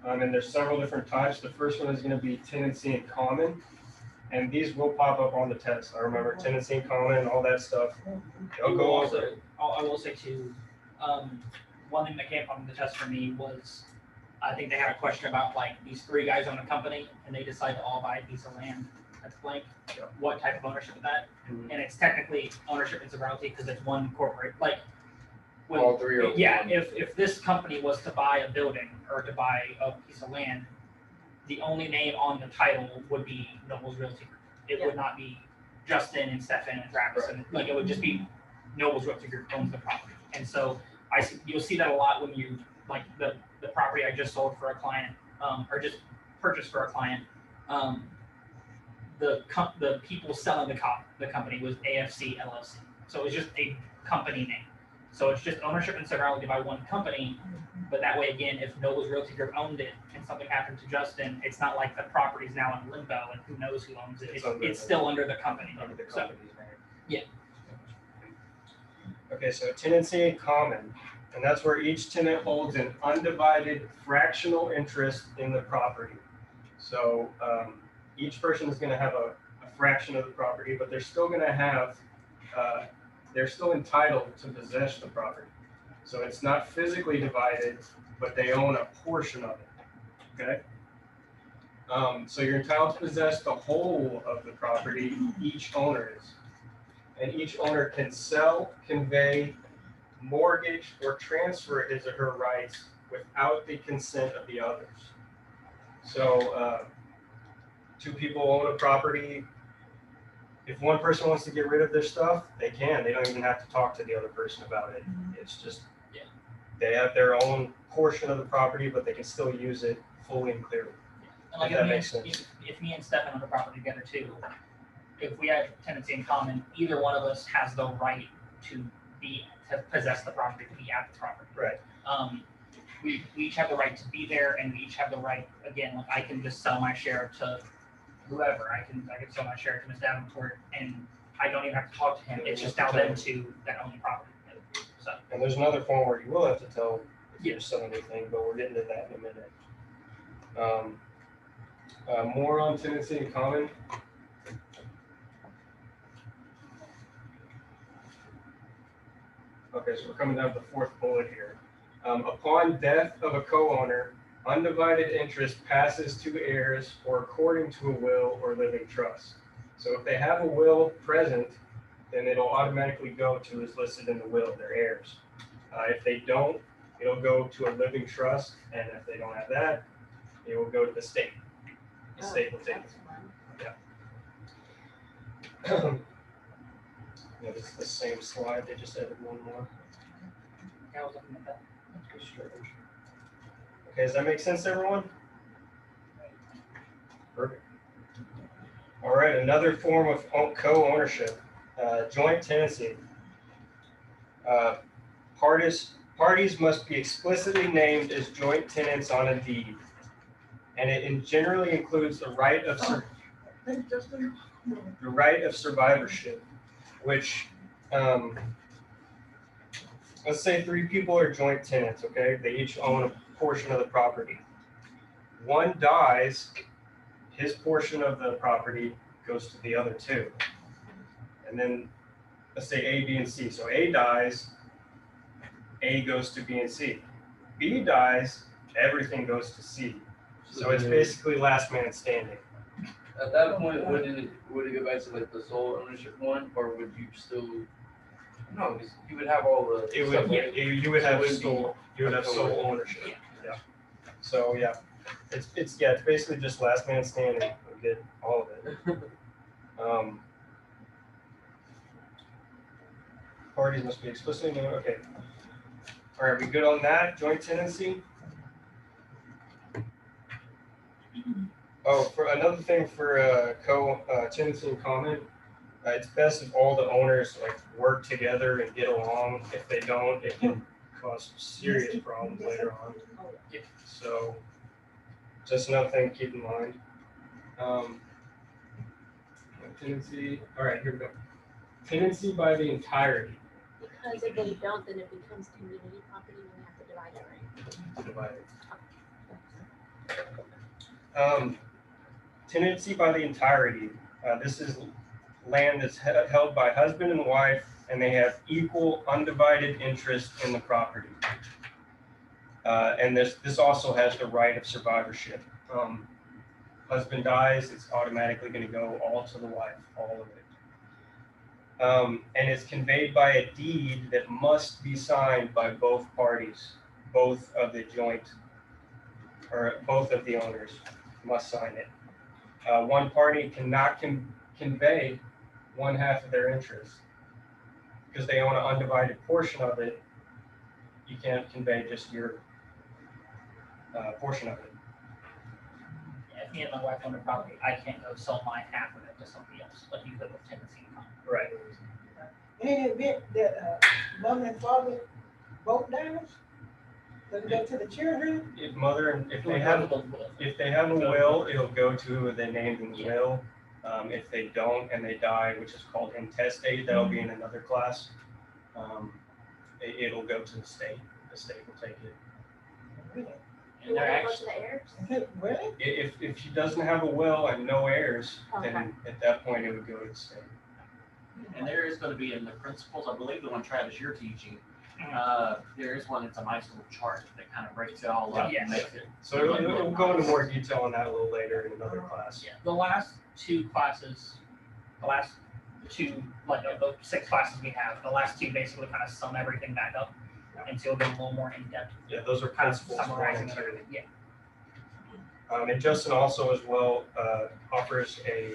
And there's several different types. The first one is going to be tenancy in common. And these will pop up on the test. I remember tenancy in common and all that stuff. They'll go over it. I will say too, one thing that came up on the test for me was, I think they had a question about like these three guys own a company and they decide to all buy a piece of land that's blank. What type of ownership is that? Mhm. And it's technically ownership and severalty because it's one corporate, like. When, All three are yeah, one. if this company was to buy a building or to buy a piece of land, the only name on the title would be Noble's Realty Group. It would not be Justin and Stefan and Travis, and like it would just be Noble's Realty Group owns the property. And so you'll see that a lot when you like the property I just sold for a client, or just purchased for a client. The people selling the company was AFC LLC, so it was just a company name. So it's just ownership and severalty by one company, but that way again, if Noble's Realty Group owned it and something happened to Justin, it's not like the property's now in limbo and who knows who owns it. It's still under the company. Under the So, company's name. yeah. Okay, so tenancy in common, and that's where each tenant holds an undivided fractional interest in the property. So each person is going to have a fraction of the property, but they're still going to have, they're still entitled to possess the property. So it's not physically divided, but they own a portion of it. Okay. So you're entitled to possess the whole of the property. Each owner is. And each owner can sell, convey, mortgage, or transfer his or her rights without the consent of the others. So two people own a property. If one person wants to get rid of their stuff, they can. They don't even have to talk to the other person about it. It's just, they have their own portion of the property, but they can still use it fully and clearly. And like That makes sense. if me and Stefan own the property together too, if we have tenancy in common, either one of us has the right to possess the property, to be at the property. Right. We each have the right to be there, and we each have the right, again, like I can just sell my share to whoever. I can sell my share to Ms. Davenport, and I don't even have to talk to him. It's just now them two that own the property. So. And there's another form where you will have to tell if Yeah. you're selling anything, but we're getting to that in a minute. More on tenancy in common. Okay, so we're coming down to the fourth bullet here. Upon death of a co-owner, undivided interest passes to heirs or according to a will or living trust. So if they have a will present, then it'll automatically go to who's listed in the will, their heirs. If they don't, it'll go to a living trust, and if they don't have that, it will go to the state. The state will take it. Yeah. Yeah, this is the same slide, they just added one more. I was looking at that. Okay, does that make sense to everyone? Perfect. All right, another form of co-ownership, joint tenancy. Parties must be explicitly named as joint tenants on a deed, and it generally includes the right of survivorship, which let's say 3 people are joint tenants. Okay, they each own a portion of the property. One dies, his portion of the property goes to the other 2, and then let's say A, B, and C. So A dies, A goes to B and C. B dies, everything goes to C. So it's basically last man standing. At that point, would it go back to like the sole ownership one, or would you still? No, because you would have all the. You would have sole ownership. Yeah. So yeah, it's basically just last man standing. We get all of it. Parties must be explicitly known. Okay. All right, we good on that? Joint tenancy. Oh, for another thing for tenancy in common, it's best if all the owners like work together and get along. If they don't, it can cause serious problems later on. So, just another thing to keep in mind. Tenancy. All right, here we go. Tenancy by the entirety. Because if they don't, then it becomes community property and we have to divide it, right? Divide it. Tenancy by the entirety. This is land that's held by husband and wife, and they have equal undivided interest in the property. And this also has the right of survivorship. Husband dies, it's automatically going to go all to the wife, all of it. And it's conveyed by a deed that must be signed by both parties, both of the owners must sign it. One party cannot convey one half of their interest because they own an undivided portion of it. You can't convey just your portion of it. Yeah, if me and my wife own a property, I can't go sell my half of it to somebody else, like you could with tenancy in common. Right. In the event that mother and father both dies, does it go to the children? If they have a will, it'll go to who they named in the will. If they don't and they die, which is called intestate, that'll be in another class. It'll go to the state. The state will take it. Really? And they're Go to actually, the heirs? Really? If she doesn't have a will and no heirs, Okay. then at that point it would go to the state. And there is going to be in the principles, I believe the one Travis you're teaching, there is one that's a nice little chart that kind of breaks it all up and makes it. So we'll go into more detail on that a little later in another class. yeah, the last 2 classes, like the 6 classes we have, the last 2 basically kind of sum everything back up. And so you'll get a little more in depth, Yeah, those are kind of principles. summarizing everything. Yeah. And Justin also as well offers a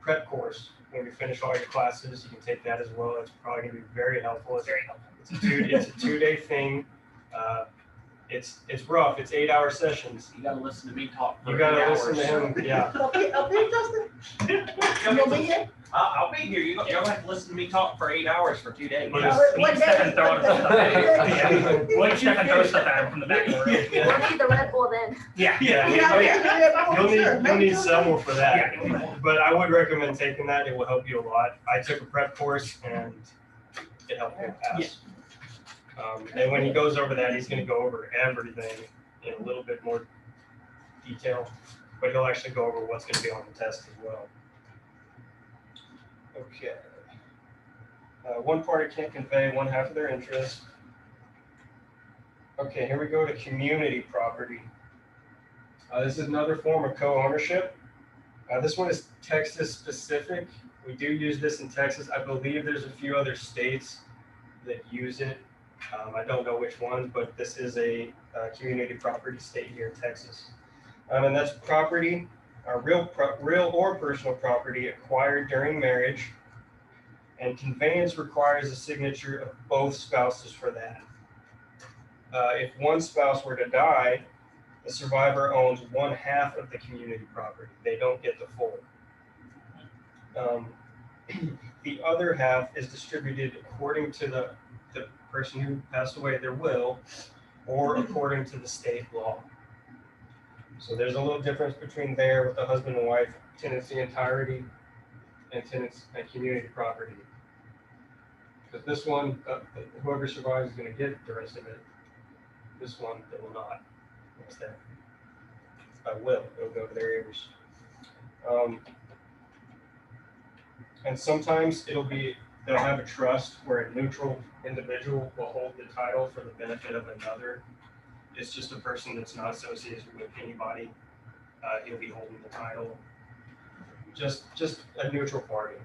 prep course. When you finish all your classes, you can take that as well. It's probably going to be very helpful. It's Very helpful. a 2-day thing. It's rough. It's 8-hour sessions. You got to listen to me talk. For You got 8 to listen to hours. him. Yeah. Up here, Justin? You gonna be here? I'll be here. You're going to have to listen to me talk for 8 hours for 2 days. But What Step and day? throw it stuff at him. Yeah. One step and throw stuff at him from the back of the room. We'll need the Red Bull then. Yeah. Yeah. Oh, yeah. You'll need several for that. Yeah. But I would recommend taking that. It will help you a lot. I took a prep course and it helped me pass. And when he goes over that, he's going to go over everything in a little bit more detail, but he'll actually go over what's going to be on the test as well. Okay. One party can't convey one half of their interest. Okay, here we go to community property. This is another form of co-ownership. This one is Texas specific. We do use this in Texas. I believe there's a few other states that use it. I don't know which one, but this is a community property state here in Texas. And that's property, real or personal property acquired during marriage, and conveyance requires a signature of both spouses for that. If one spouse were to die, the survivor owns 1/2 of the community property. They don't get the full. The other half is distributed according to the person who passed away, their will, or according to the state law. So there's a little difference between there with the husband and wife tenancy entirety and tenants and community property. Because this one, whoever survives is going to get the rest of it. This one, they will not. What's that? By will, it'll go to their heirs. And sometimes they'll have a trust where a neutral individual will hold the title for the benefit of another. It's just a person that's not associated with anybody. He'll be holding the title. Just a neutral party.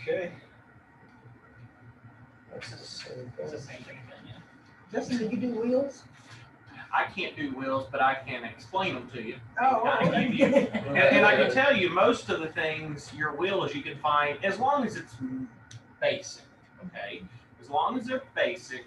Okay. That's the same It's the thing. same thing again, yeah. Justin, do you do wheels? I can't do wills, but I can explain them to you. Oh, Kinda give you. And I can tell you, most of the things, your wills you can find, as long as it's basic, okay? As long as they're basic,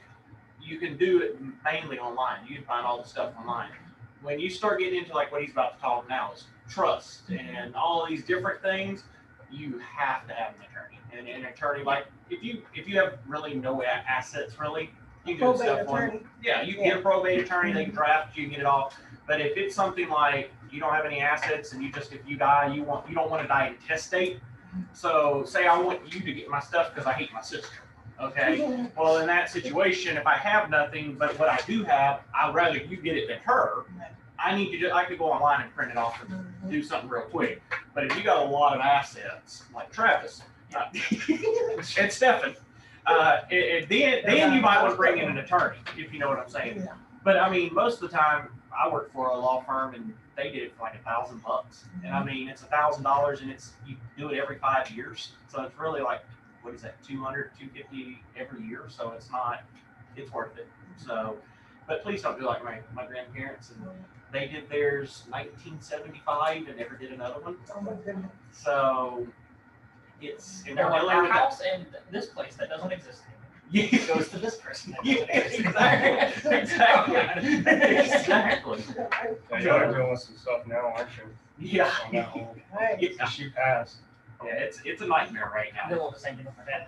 you can do it mainly online. You can find all the stuff online. When you start getting into like what he's about to talk now is trust and all these different things, you have to have an attorney. And an attorney, like if you have really no assets really, you can do probate stuff on. attorney. Yeah, you can get a probate attorney, they can draft, you can get it all. But if it's something like you don't have any assets and if you die, you don't want to die intestate. So say I want you to get my stuff because I hate my sister. Okay. Well, in that situation, if I have nothing but what I do have, I'd rather you get it than her. I could go online and print it off and do something real quick. But if you got a lot of assets, like Travis and Stefan, then you might want to bring in an attorney, if you know what I'm saying. Yeah. But I mean, most of the time, I work for a law firm and they did it for like $1,000. And I mean, it's $1,000 and you do it every 5 years. So it's really like, what is that, $200, $250 every year. So it's worth it. So, but please don't do like my grandparents, and they did theirs 1975 and never did another one. Oh my goodness. So and they're Or dealing our with that. house in this place that doesn't exist anymore. Yeah. Goes to this person. That Yeah, doesn't exist exactly. Yeah, y'all are doing some stuff now, aren't you? Yeah. On that whole, Right. Yeah. she passed. Yeah, it's a nightmare right I now. do all the same thing with my dad.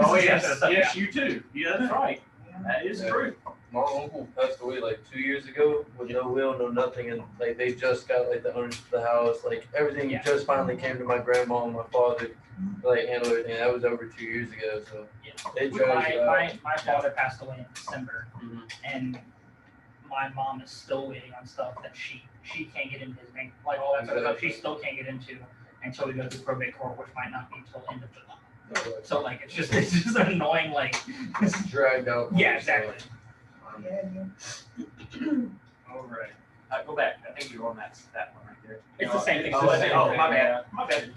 Oh yes, you too. Yeah, that's right. That is Yeah. true. My uncle passed away like 2 years ago with no will, no nothing, and like they just got like the ownership of the house, like everything Yeah. just finally came to my grandma and my father, like handle everything. That was over 2 years ago, so Yeah. they dragged it out. My father passed away in December, Mhm. and my mom is still waiting on stuff that she can't get into his bank, like all that sort of stuff. She still can't get into until we go through probate court, which might not be until end of July. So like it's just annoying, like It's dragged out. yeah, exactly. Yeah, All right. Go back. I think you're on that one right there. It's the same thing. Oh, It's the same oh, thing. my bad. My bad.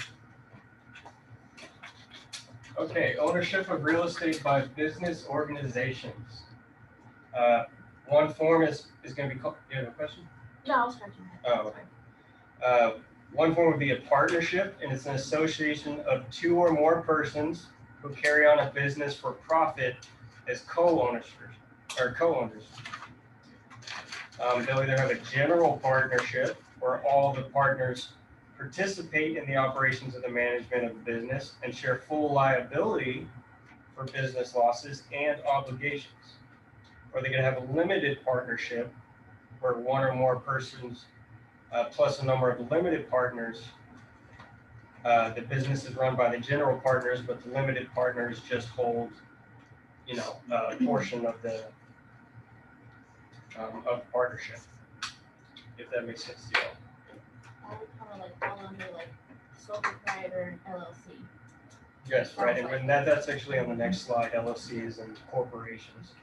Okay, ownership of real estate by business organizations. One form is going to be called, you have a question? No, I was scratching my head. Oh. One form would be a partnership, and it's an association of 2 or more persons who carry on a business for profit as co-owners. They'll either have a general partnership where all the partners participate in the operations of the management of the business and share full liability for business losses and obligations. Or they can have a limited partnership where 1 or more persons plus a number of limited partners. The business is run by the general partners, but the limited partners just hold, a portion of the partnership. If that makes sense to you. I would kind of like fall under like sole proprietor and LLC. Yes, right, and that's actually on the next slide, LLCs and corporations.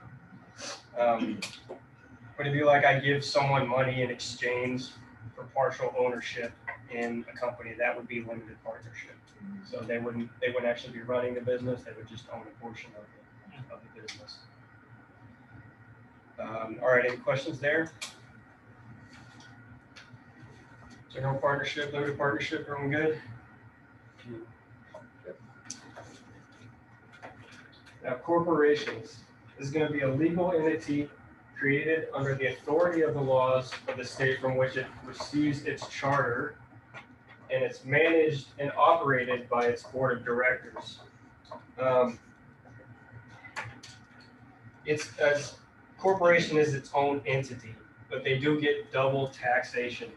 But if you like, I give someone money in exchange for partial ownership in a company, that would be limited partnership. So they wouldn't actually be running the business, they would just own a portion of the business. All right, any questions there? General partnership, limited partnership, everyone good? Now, corporations is going to be a legal entity created under the authority of the laws of the state from which it receives its charter, and it's managed and operated by its board of directors. It's a corporation is its own entity, but they do get double taxation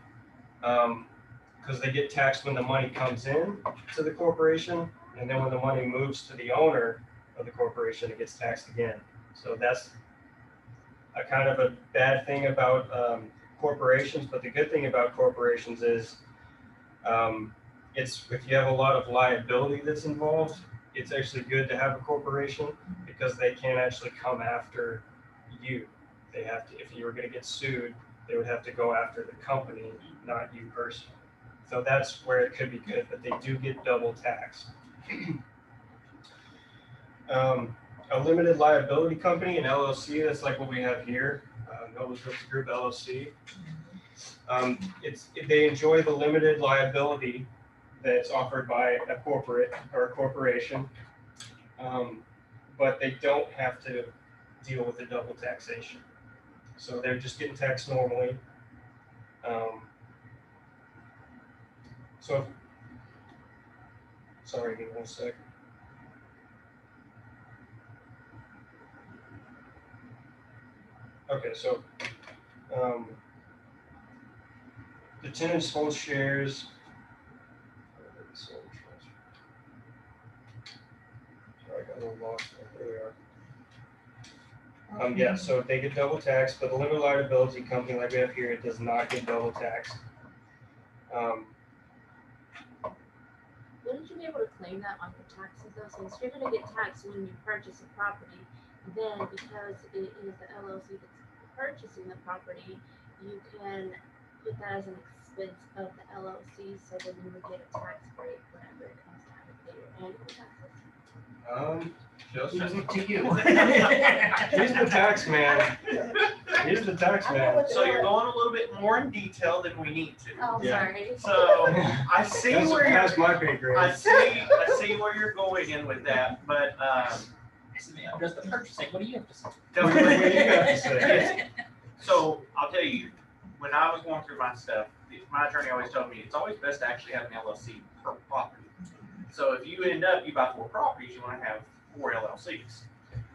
because they get taxed when the money comes in to the corporation, and then when the money moves to the owner of the corporation, it gets taxed again. So that's a kind of a bad thing about corporations, but the good thing about corporations is it's if you have a lot of liability that's involved, it's actually good to have a corporation because they can't actually come after you. They have to, if you were going to get sued, they would have to go after the company, not you personally. So that's where it could be good, but they do get double taxed. A limited liability company, an LLC, that's like what we have here, Nobles Realty Group LLC. They enjoy the limited liability that's offered by a corporate or a corporation, but they don't have to deal with the double taxation. So they're just getting taxed normally. Sorry, give me 1 sec. Okay, so the tenants hold shares. Sorry, I got a little lost. There we are. Yeah, so they get double taxed, but the limited liability company like we have here, it does not get double taxed. Wouldn't you be able to claim that on your taxes though? Since you're gonna get taxed when you purchase a property, then because it is the LLC that's purchasing the property, you can put that as an expense of the LLC, so then you would get a tax break whenever it comes time to pay your annual taxes. Joseph, To you. he's the tax man. He's the tax man. So you're going a little bit more in detail than we need to. Oh, Yeah. sorry. So I see That's where you're, past my pay grade. I see where you're going in with that, but Just the purchasing, what do you have to say? What do you have to say? So I'll tell you, when I was going through my stuff, my attorney always told me it's always best to actually have an LLC per property. So if you end up, you buy 4 properties, you want to have 4 LLCs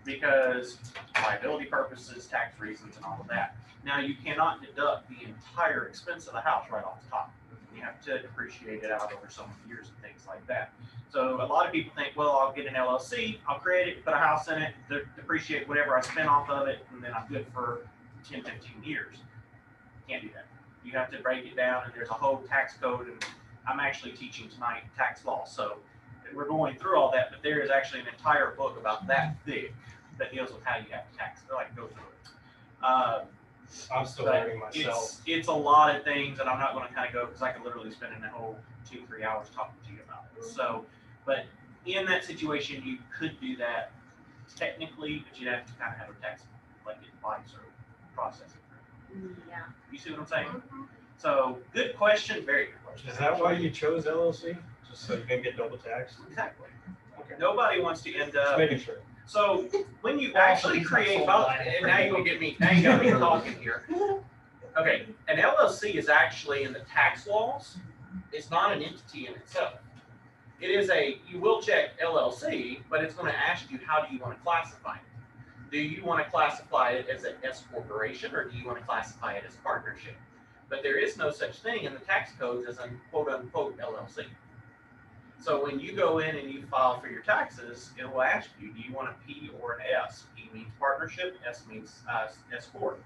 because liability purposes, tax reasons, and all of that. Now you cannot deduct the entire expense of the house right off the top. You have to depreciate it out over so many years and things like that. So a lot of people think, well, I'll get an LLC, I'll create it, put a house in it, depreciate whatever I spent off of it, and then I'm good for 10, 15 years. Can't do that. You have to break it down, and there's a whole tax code, and I'm actually teaching tonight tax law, so we're going through all that, but there is actually an entire book about that thick that deals with how you have to tax, go through it. I'm still But learning myself. it's a lot of things, and I'm not going to kind of go because I could literally spend a whole 2-3 hours talking to you about it. So, but in that situation, you could do that technically, but you'd have to kind of have a tax like advice or process it. Yeah. You see what I'm saying? So, good question, very good question. Is that why you chose LLC? Just so you can get double taxed? Exactly. Okay. Nobody wants to end Just up. making sure. So when you Well, actually he's not create sold both, by it. and now you gonna get me, now you got me talking here. Okay, an LLC is actually in the tax laws. It's not an entity in itself. It is you will check LLC, but it's going to ask you how do you want to classify it. Do you want to classify it as an S corporation or do you want to classify it as partnership? But there is no such thing in the tax codes as a quote unquote LLC. So when you go in and you file for your taxes, it will ask you, do you want a P or an S? P means partnership, S means S corp.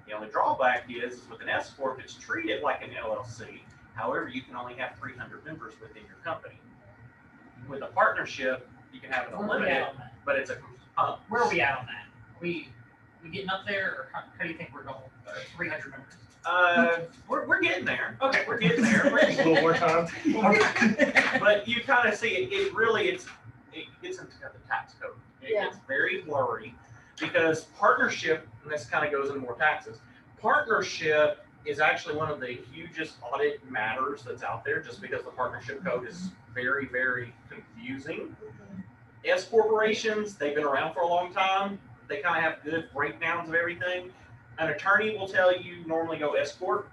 The only drawback is with an S corp, it's treated like an LLC. However, you can only have 300 members within your company. With a partnership, you can have it Where are we at unlimited, on that? but it's a Where are we at on that? We getting up there, or how do you think we're going? 300 members. we're getting there. Okay, we're getting there. A little more time. But you kind of see it. It really it gets into the tax code. It Yeah. gets very blurry because partnership, and this kind of goes into more taxes. Partnership is actually one of the hugest audit matters that's out there, just because the partnership code is very, very confusing. S corporations, they've been around for a long time. They kind of have good breakdowns of everything. An attorney will tell you normally go S corp.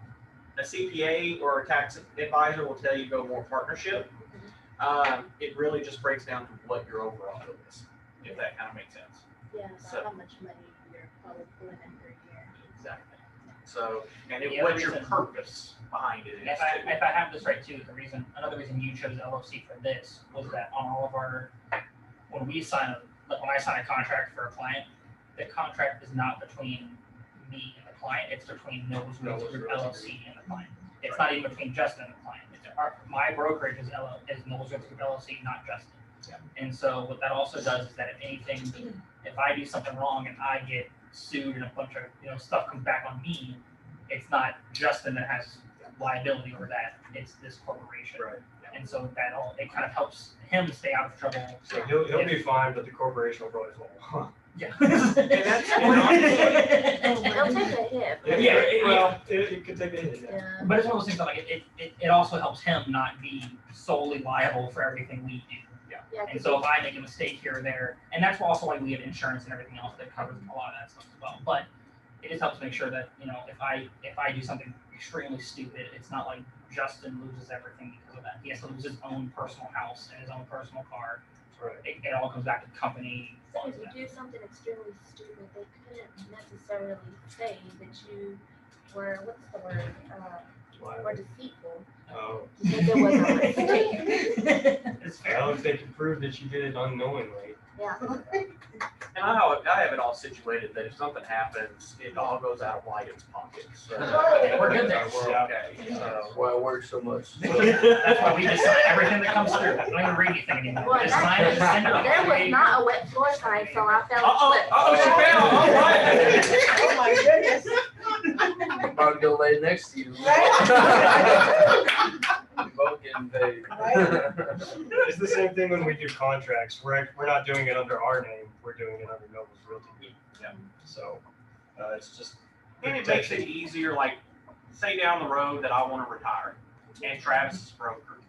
A CPA or a tax advisor will tell you go more partnership. It really just breaks down to what your overall bill is, if that kind of makes sense. Yeah, So- how much money you're probably pulling in per year. Exactly. So, and The what other your reason- purpose behind it is. If I have this right too, another reason you chose LLC for this was that on all of our, when I sign a contract for a client, the contract is not between me and the client, it's between Nobles Realty Group LLC and the client. It's not even between Justin and the client. My brokerage is Nobles Realty Group LLC, not Justin. Yeah. And so what that also does is that if I do something wrong and I get sued and a bunch of stuff comes back on me, it's not Justin that has liability over that, it's this corporation. Right. And so it kind of helps him stay out of trouble. So he'll be fine, but the corporation will probably fall. Yeah. And that's, and They'll take a hit. but- It could take a hit. Yeah. Yeah. But it's one of those things that like it also helps him not be solely liable for everything we do. Yeah, And so if I make a mistake here or there, and that's also why we have insurance and everything else that covers a lot of that stuff as well. But it just helps make sure that, if I do something extremely stupid, it's not like Justin loses everything because of that. He has to lose his own personal house and his own personal car. Right. It all comes back to company. So if you do something extremely stupid, they couldn't necessarily say that you were, what's the word, or deceitful, Oh. because it was a mistake. It's fair. Well, if they can prove that you did it unknowingly. Yeah. And I have it all situated that if something happens, it all goes out of Wyden's pocket. So We're good there. We're okay. That's why I work so much. That's why we just sign everything that comes through. We don't even read anything anymore. Well, We just sign it and send it off. There was not a wet floor sign, so I fell She asleep. fell. All right. Oh my goodness. I'm about to go lay next to you. We're both getting paid. It's the same thing when we do contracts. We're not doing it under our name. We're doing it under Nobles Realty Group. Yeah. So it's just. And it makes it easier, like, say down the road that I want to retire, and Travis is broker.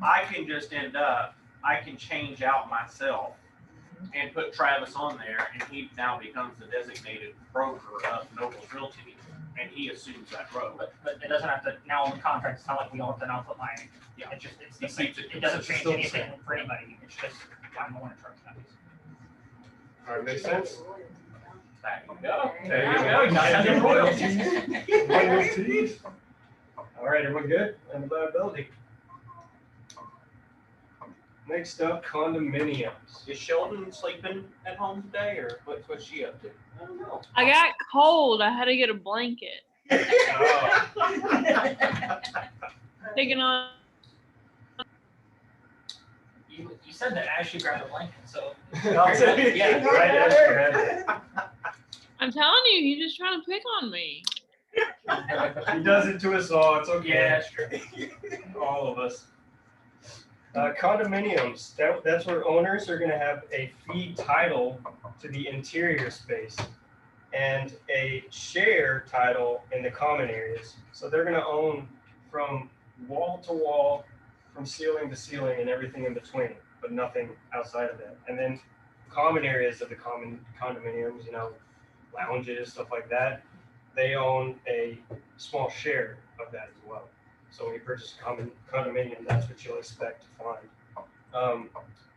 I can just I can change out myself and put Travis on there, and he now becomes the designated broker of Nobles Realty, and he assumes that role. But it doesn't have to, now on the contract, it's not like we all have to now put my, it's the same, it doesn't change still the anything same. for anybody, it's just, I'm the one in charge of that. All right, makes sense. There you go. There you go. You got your royalties. Royalties. All right, everyone good? And liability. Next up, condominiums. Is Sheldon sleeping at home today, or what's she up to? I don't know. I got cold. I had to get a blanket. Oh, Taking on. You said that as you grabbed the blanket, so. yeah, right after I'm telling you, he's just trying to pick on me. He does it to us all. It's okay. Yeah, that's true. All of us. Condominiums, that's where owners are going to have a fee title to the interior space and a share title in the common areas. So they're going to own from wall to wall, from ceiling to ceiling, and everything in between, but nothing outside of that. And then common areas of the common condominiums, lounges, stuff like that, they own a small share of that as well. So when you purchase a condominium, that's what you'll expect to find.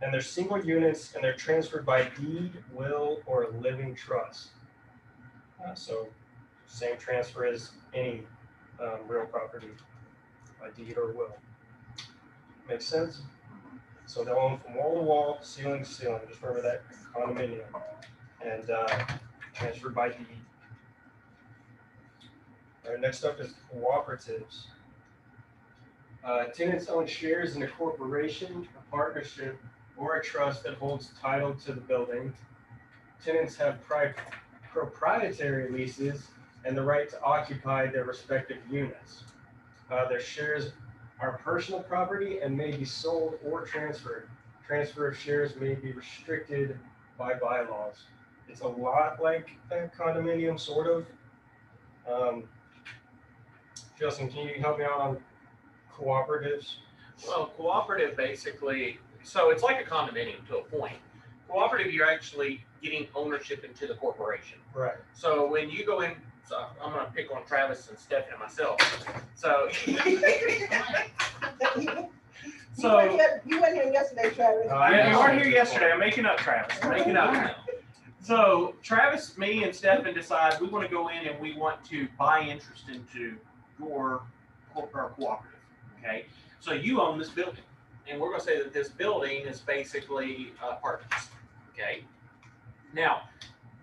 And they're single units, and they're transferred by deed, will, or a living trust. So same transfer as any real property by deed or will. Makes sense? So they'll own from wall to wall, ceiling to ceiling. Just remember that condominium, and transferred by deed. All right, next up is cooperatives. Tenants own shares in a corporation, a partnership, or a trust that holds title to the building. Tenants have proprietary leases and the right to occupy their respective units. Their shares are personal property and may be sold or transferred. Transfer of shares may be restricted by bylaws. It's a lot like a condominium, sort of. Justin, can you help me out on cooperatives? Well, cooperative basically, so it's like a condominium to a point. Cooperative, you're actually getting ownership into the corporation. Right. So when you go in, so I'm gonna pick on Travis and Stephanie and myself. So, You went here yesterday, Travis. yeah, you weren't here yesterday. I'm making up, Travis. I'm making up. So Travis, me, and Stephen decide we want to go in and we want to buy interest into your cooperative. Okay, so you own this building, and we're going to say that this building is basically apartments. Okay, now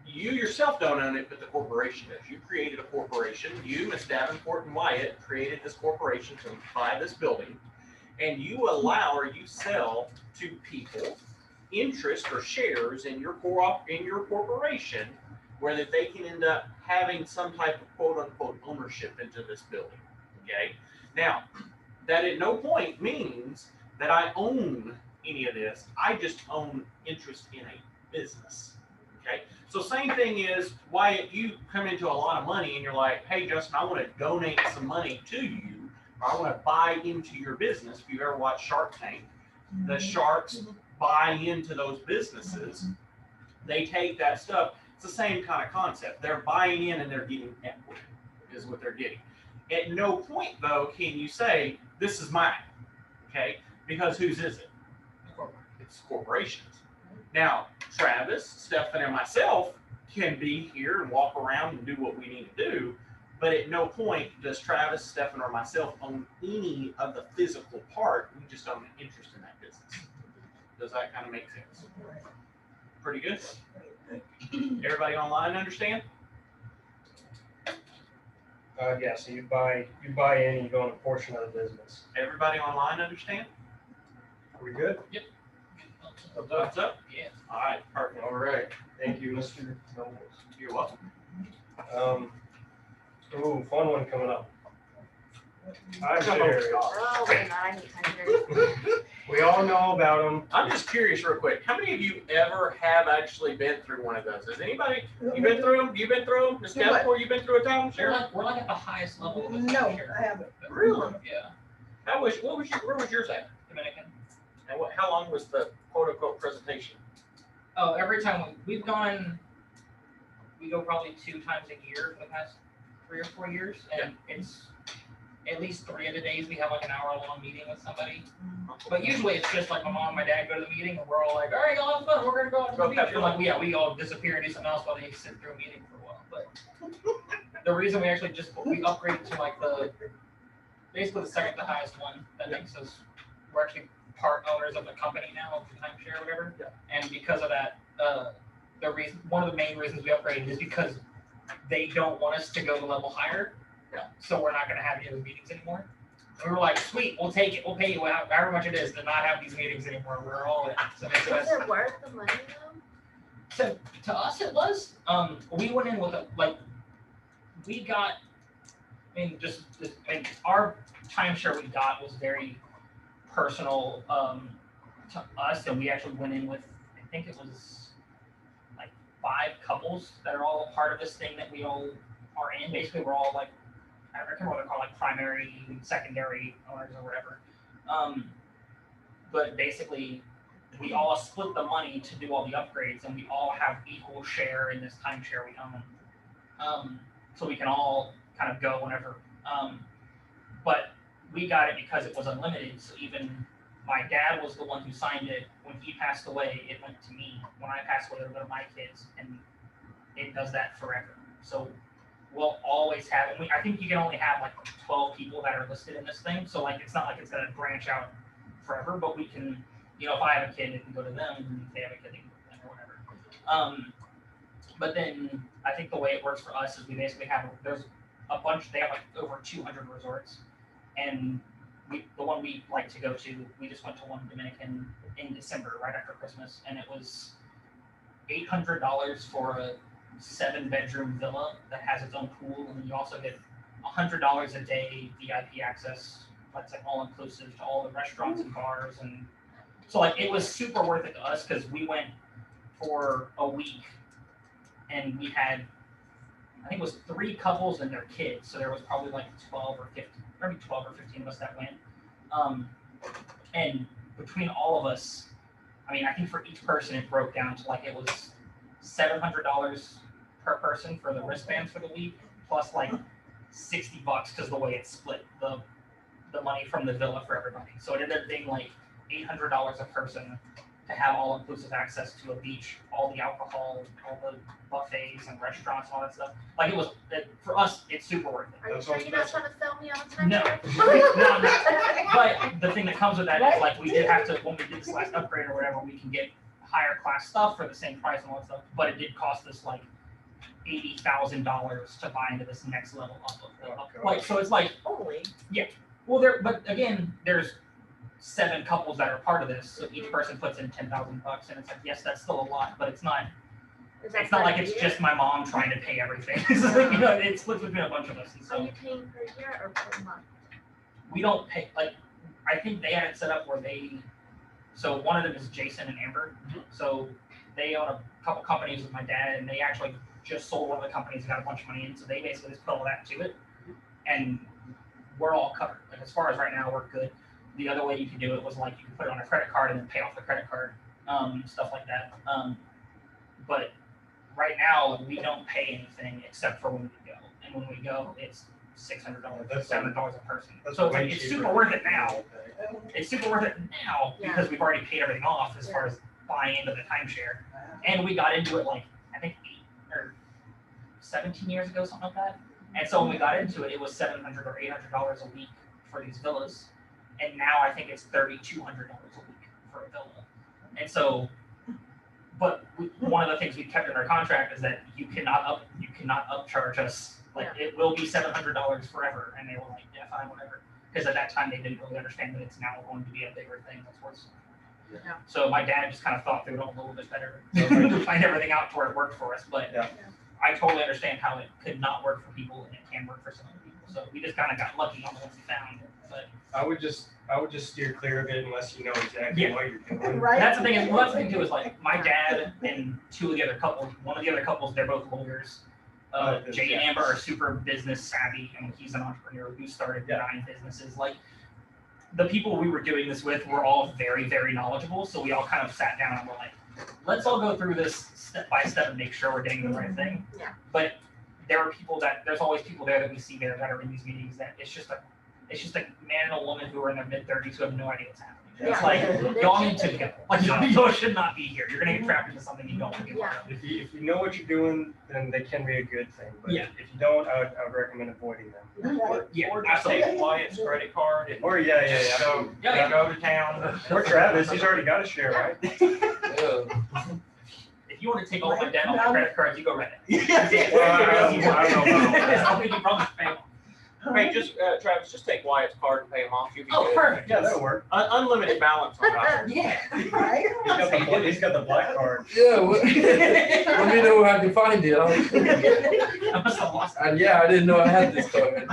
you yourself don't own it, but the corporation does. You created a corporation. You, Ms. Davenport and Wyatt, created this corporation to buy this building, and you allow or you sell to people interest or shares in your corporation, where that they can end up having some type of quote unquote ownership into this building. Okay, now that at no point means that I own any of this. I just own interest in a business. Okay, so same thing is why you come into a lot of money and you're like, hey Justin, I want to donate some money to you, or I want to buy into your business. If you ever watch Shark Tank, the sharks buy into those businesses. They take that stuff. It's the same kind of concept. They're buying in and they're getting equity, is what they're getting. At no point, though, can you say, this is mine, okay? Because whose is it? It's corporations. Now, Travis, Stephen, and myself can be here and walk around and do what we need to do, but at no point does Travis, Stephen, or myself own any of the physical part. We just own an interest in that business. Does that kind of make sense? Pretty good? Everybody online understand? Yeah, so you buy in, you own a portion of the business. Everybody online understand? Are we good? Yep. Thumbs up? Yeah. All right, perfect. All right. Thank you, Mr. Nobles. You're welcome. Ooh, fun one coming up. I'm sure. Oh my god, I hate timeshares. We all know about them. I'm just curious real quick. How many of you ever have actually been through one of those? Has anybody, you been through them? You've been through them? Ms. Davenport, you've been through a timeshare? We're like at the highest level of No, timeshare. I haven't. Really? Yeah. Where was yours at? Dominican. And how long was the quote unquote presentation? Oh, every time we go probably 2 times a year for the past 3 or 4 years, and it's at least 3 of the days we have like an hour-long meeting with somebody. But usually it's just like my mom and my dad go to the meeting, and we're all like, all right, y'all have fun. We're gonna go out to the beach. And like, we all disappear and do something else while they sit through a meeting for a while. But the reason we actually we upgraded to like basically the second to highest one, that makes us, we're actually part owners of the company now, of the timeshare or whatever. Yeah. And because of that, one of the main reasons we upgraded is because they don't want us to go the level higher. Yeah. So we're not going to have any of those meetings anymore. And we were like, sweet, we'll take it. We'll pay you however much it is to not have these meetings anymore. We're all in. So it makes the Was best. it worth the money though? So to us, it was. We went in with we got. Our timeshare we got was very personal to us, and we actually went in with, I think it was like 5 couples that are all part of this thing that we all are in. Basically, we're all like, I don't remember what they're called, like primary, secondary owners or whatever. But basically, we all split the money to do all the upgrades, and we all have equal share in this timeshare we own. So we can all kind of go whenever. But we got it because it was unlimited. So even my dad was the one who signed it. When he passed away, it went to me. When I passed away, it'll go to my kids, and it does that forever. So we'll always have it. I think you can only have like 12 people that are listed in this thing. So like, it's not like it's gonna branch out forever, but we can, if I have a kid, it can go to them, and if they have a kid, they can go to them or whatever. But then I think the way it works for us is we basically have, there's a bunch, they have like over 200 resorts, and the one we like to go to, we just went to one Dominican in December, right after Christmas, and it was $800 for a 7-bedroom villa that has its own pool, and then you also get $100 a day VIP access. That's like all inclusive to all the restaurants and bars, and so like it was super worth it to us because we went for a week, and we had, I think it was 3 couples and their kids, so there was probably like 12 or 15, maybe 12 or 15 of us that went. And between all of us, I mean, I think for each person it broke down to like it was $700 per person for the wristbands for the week, plus like $60 because the way it's split the money from the villa for everybody. So it ended up being like $800 a person to have all inclusive access to a beach, all the alcohol, all the buffets and restaurants, all that stuff. Like for us, it's super worth it. Are you That's sure what- you're not that's- trying to sell me on a No. timeshare? No, I'm not. But the thing that comes with that is like we did have to, when we did this last upgrade or whatever, we can get higher class stuff for the same price and all that stuff. But it did cost us like $80,000 to buy into this next level up of the up. Like so it's like Holy. well but again there's 7 couples that are part of this, so each person puts in $10,000 and it's like yes that's still a lot, but it's not like it's just my mom trying to pay everything. So, you know, it splits between a bunch of us, and Are so you paying per year or per month? we don't pay like I think they had it set up where so one of them is Jason and Amber. So they own a couple companies with my dad, and they actually just sold one of the companies and got a bunch of money in. So they basically just put all that to it, and we're all covered. Like as far as right now, we're good. The other way you could do it was like you could put it on a credit card and then pay off the credit card, stuff like that. But right now we don't pay anything except for when we go, and when we go, it's $600, $700 a person. So it's, like, it's super worth it now. It's super worth it now because we've already paid everything off as far as buying into the timeshare, and we got into it like I think 8 or 17 years ago, something like that. And so when we got into it, it was $700 or $800 a week for these villas, and now I think it's $3,200 a week for a villa. And so, but one of the things we kept in our contract is that you cannot upcharge us. Like it will be $700 forever, and they were like, yeah, fine, whatever. Because at that time they didn't really understand that it's now going to be a bigger thing that's worth something. Yeah. So my dad just kind of thought through it all a little bit better to find everything out to where it worked for us. But I totally understand how it could not work for people and it can work for some other people. So we just kind of got lucky on the ones we found. But I would just steer clear of it unless you know exactly what you're doing. Right. that's the thing is, well, that's the thing too is like my dad and 2 of the other couples. One of the other couples, they're both lawyers. Jay and Amber are super business savvy, and he's an entrepreneur who started 9 businesses. Like the people we were doing this with were all very, very knowledgeable. So we all kind of sat down and were like, let's all go through this step by step and make sure we're getting the right thing. Yeah. But there's always people there that we see there that are in these meetings that it's just a man and a woman who are in their mid-30s who have no idea what's happening. It's like y'all need to go. Like y'all should not be here. You're gonna get trapped into something you don't want to get out of. If you know what you're doing, then they can be a good thing. But if you don't, I would recommend avoiding them. Or just take Wyatt's credit card and Or go to town. Or Travis, he's already got a share, right? If you want to take all my debt on my credit cards, you go rent it. Well, I don't know about that. I'll make you promise to pay off. Hey, Travis, just take Wyatt's card and pay him off. You'll be Oh, good. perfect. Yeah, that'll work. Unlimited balance on that. Yeah. Right. He's got the black card. Yeah, let me know how I can find it. I must have lost it. Yeah, I didn't know I had this card.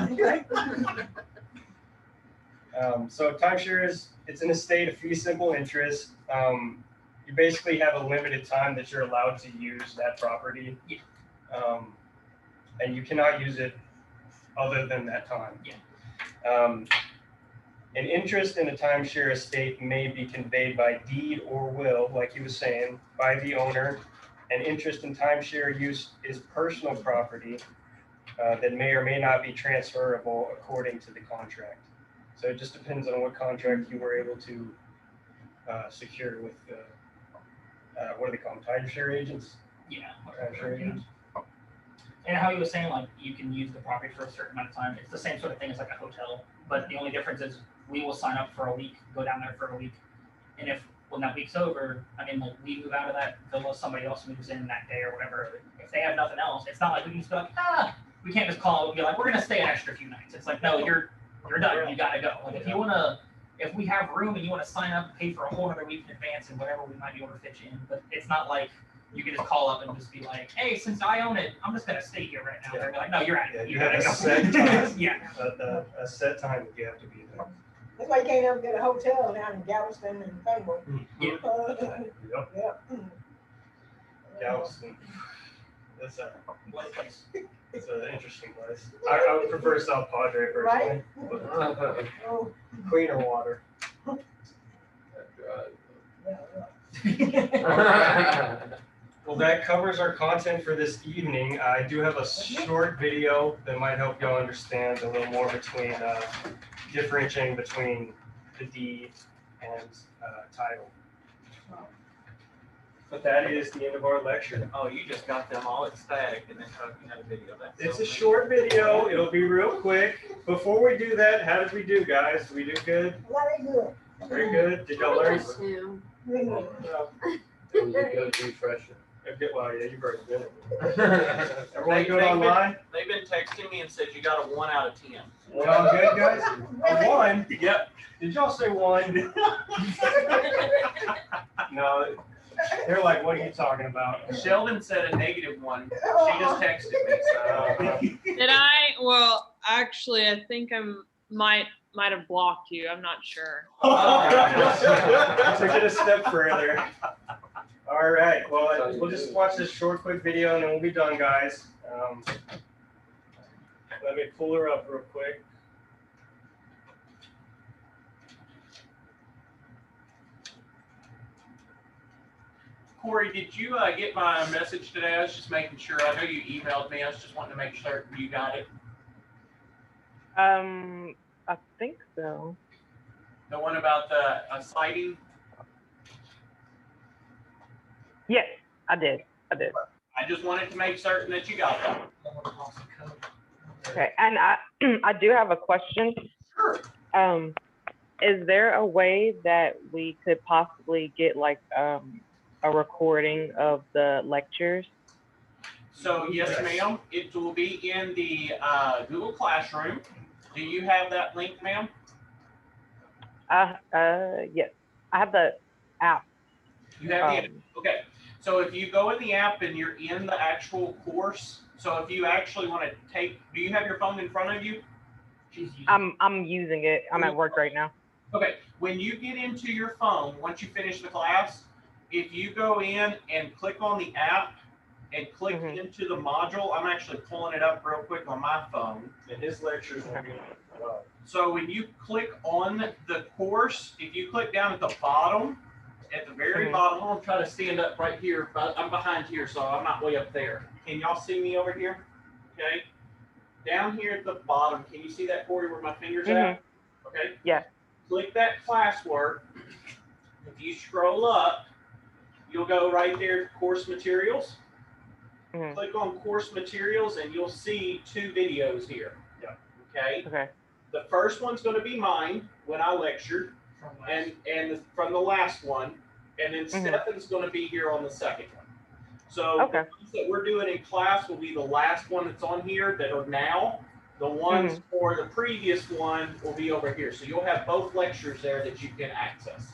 So timeshare it's an estate of fee simple interest. You basically have a limited time that you're allowed to use that property. Yeah. And you cannot use it other than that time. Yeah. An interest in a timeshare estate may be conveyed by deed or will, like he was saying, by the owner. An interest in timeshare use is personal property that may or may not be transferable according to the contract. So it just depends on what contract you were able to secure with what do they call them, timeshare agents? Yeah. Timeshare agents. And how he was saying, like, you can use the property for a certain amount of time. It's the same sort of thing as like a hotel, but the only difference is we will sign up for a week, go down there for a week, and when that week's over, I mean, like, we move out of that villa, somebody else moves in that day or whatever. If they have nothing else, it's not like we can just be like, we can't just call and be like, we're gonna stay an extra few nights. It's like, no, You're done. You gotta go. Like if you wanna, if we have room and you wanna sign up and pay for a whole other week in advance and whatever, we might be able to fit you in. But it's not like you can just call up and just be like, hey, since I own it, I'm just gonna stay here right now. Yeah. They're like, no, you're out. Yeah, you gotta have a go. set time. Yeah. A set time that you have to be there. That's why you can't ever get a hotel down in Galveston and Fable. Yeah. Yep. Yeah. Galveston. That's a What place? it's an interesting place. I would prefer South Padre personally. Right? Oh, Cleaner water. yeah. Well, that covers our content for this evening. I do have a short video that might help y'all understand a little more between differentiating between the deed and title. But that is the end of our lecture. Oh, you just got them all ecstatic and then you had a video. That's It's so a short video. It'll be real quick. Before we do that, how did we do, guys? Did we do good? Very good. Very good. Did y'all learn? Just two. Very good. It was a good refresher. Okay, well, yeah, you've already done it. Everyone good They've online? They've been texting me and said you got a 1 out of 10. We all good, guys? A 1? Yep. Did y'all say 1? No, they're like, what are you talking about? Sheldon said a -1. She just texted me. So. Did I? Well, actually, I think might have blocked you. I'm not sure. Took it a step further. All right, well, we'll just watch this short, quick video and then we'll be done, guys. Let me pull her up real quick. Corey, did you get my message today? I was just making sure. I know you emailed me. I was just wanting to make sure you got it. I think so. The one about the sighting? Yes, I did. I just wanted to make certain that you got that. Okay, and I do have a question. Sure. Is there a way that we could possibly get like a recording of the lectures? So yes, ma'am. It will be in the Google Classroom. Do you have that link, ma'am? Yes, I have the app. You have the okay. So if you go in the app and you're in the actual course, so if you actually want to take, do you have your phone in front of you? I'm using it. I'm at work right now. Okay, when you get into your phone, once you finish the class, if you go in and click on the app and click into the module, I'm actually pulling it up real quick on my phone. And his lectures will be So when you click on the course, if you click down at the bottom, at the very bottom, I'm gonna try to stand up right here, but I'm behind here, so I'm not way up there. Can y'all see me over here? Okay. Down here at the bottom, can you see that, Corey, where my finger's at? Okay. Yeah. Click that classwork. If you scroll up, you'll go right there, course materials. Click on course materials and you'll see 2 videos here. Yeah. Okay. Okay. The first one's going to be mine when I lectured, and from the last one, and then Stefan's going to be here on the second one. So the ones that we're doing in class will be the last one that's on here that are now. The ones for the previous one will be over here. So you'll have both lectures there that you can access.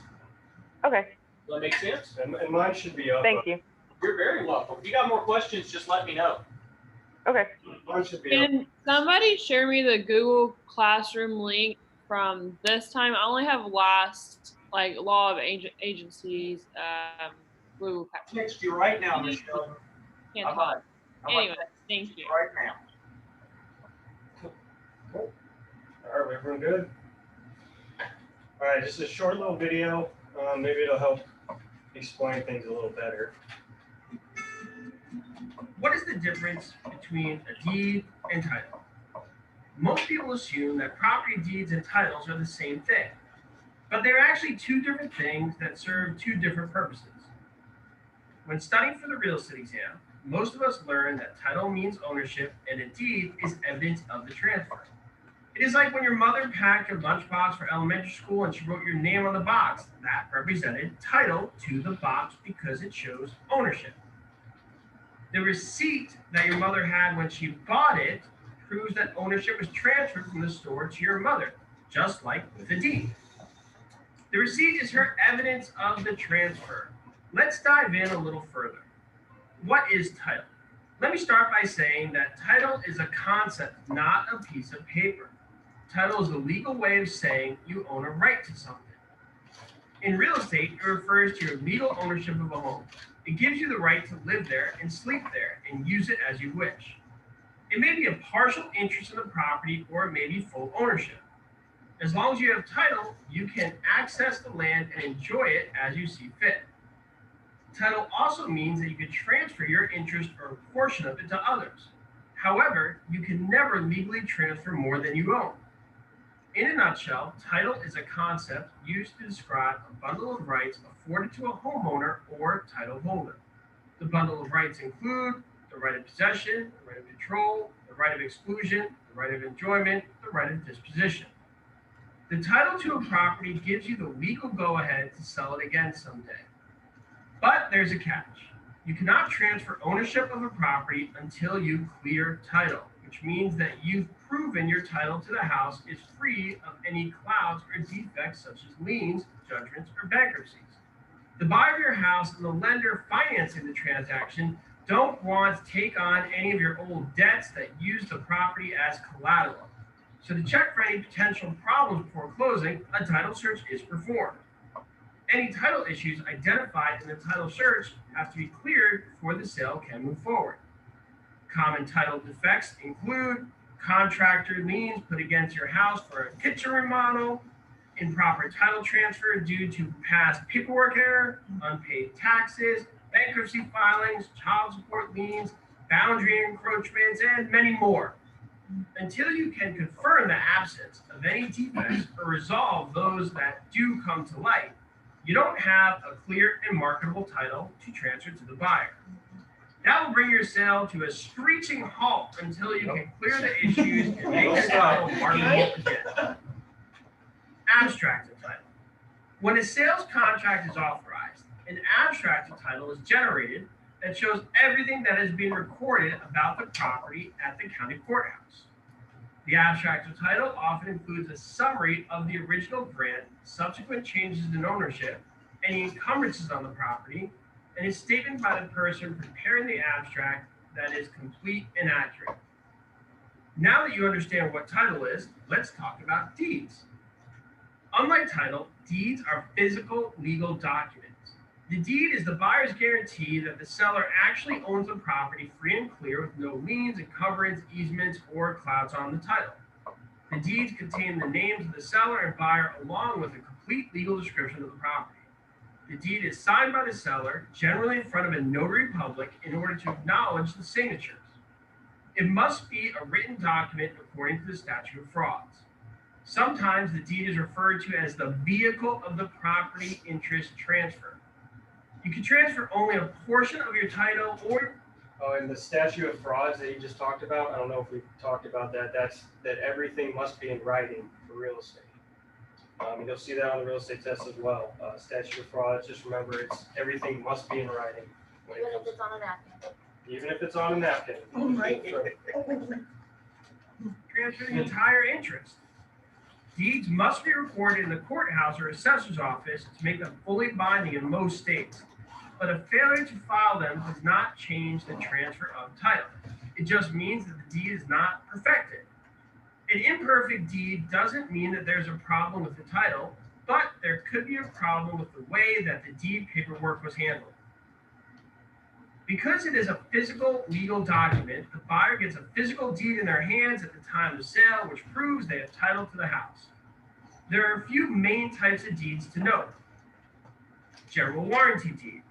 Okay. Does that make sense? And mine should be up. Thank you. You're very welcome. If you got more questions, just let me know. Okay. Mine should be up. Can somebody share me the Google Classroom link from this time? I only have last, like, law of agencies, Google Classroom. I'll text you right now, Michelle. Can't I'm talk. I'm Anyway, thank you. right now. All right, everyone good? All right, just a short little video. Maybe it'll help explain things a little better. What is the difference between a deed and title? Most people assume that property deeds and titles are the same thing, but they're actually 2 different things that serve 2 different purposes. When studying for the real estate exam, most of us learn that title means ownership and a deed is evidence of the transfer. It is like when your mother packed your lunchbox for elementary school and she wrote your name on the box. That represented title to the box because it shows ownership. The receipt that your mother had when she bought it proves that ownership was transferred from the store to your mother. just like with a deed. The receipt is her evidence of the transfer. Let's dive in a little further. What is title? Let me start by saying that title is a concept, not a piece of paper. Title is the legal way of saying you own a right to something. In real estate, it refers to your legal ownership of a home. It gives you the right to live there and sleep there and use it as you wish. It may be a partial interest in the property or it may be full ownership. As long as you have title, you can access the land and enjoy it as you see fit. Title also means that you can transfer your interest or a portion of it to others. However, you can never legally transfer more than you own. In a nutshell, title is a concept used to describe a bundle of rights afforded to a homeowner or title holder. The bundle of rights include the right of possession, the right of control, the right of exclusion, the right of enjoyment, the right of disposition. The title to a property gives you the legal go-ahead to sell it again someday. But there's a catch. You cannot transfer ownership of a property until you clear title, which means that you've proven your title to the house is free of any clouds or defects such as liens, judgments, or bankruptcies. The buyer of your house and the lender financing the transaction don't want to take on any of your old debts that use the property as collateral. So to check for any potential problems before closing, a title search is performed. Any title issues identified in the title search have to be cleared before the sale can move forward. Common title defects include contractor liens put against your house for a kitchen remodel, improper title transfer due to past paperwork error, unpaid taxes, bankruptcy filings, child support liens, boundary encroachments, and many more. Until you can confirm the absence of any defects or resolve those that do come to light, you don't have a clear and marketable title to transfer to the buyer. That will bring your sale to a screeching halt until you can clear the issues and make the title marketable again. Abstracted title. When a sales contract is authorized, an abstracted title is generated that shows everything that has been recorded about the property at the county courthouse. The abstracted title often includes a summary of the original grant, subsequent changes in ownership, any encumbrances on the property, and a statement by the person preparing the abstract that is complete and accurate. Now that you understand what title is, let's talk about deeds. Unlike title, deeds are physical legal documents. The deed is the buyer's guarantee that the seller actually owns the property free and clear with no liens, encumbrance, easements, or clouds on the title. The deeds contain the names of the seller and buyer along with a complete legal description of the property. The deed is signed by the seller, generally in front of a notary public, in order to acknowledge the signatures. It must be a written document according to the statute of frauds. Sometimes the deed is referred to as the vehicle of the property interest transfer. You can transfer only a portion of your title or And the statute of frauds that you just talked about, I don't know if we talked about that. That's that everything must be in writing for real estate. You'll see that on the real estate test as well. Statute of frauds, just remember it's everything must be in writing. When it Even if comes, it's on a napkin. even if it's on a napkin. transfer the entire interest. Deeds must be recorded in the courthouse or assessor's office to make them fully binding in most states. But a failure to file them does not change the transfer of title. It just means that the deed is not perfected. An imperfect deed doesn't mean that there's a problem with the title, but there could be a problem with the way that the deed paperwork was handled. Because it is a physical legal document, the buyer gets a physical deed in their hands at the time of sale, which proves they have title to the house. There are a few main types of deeds to note. General warranty deed.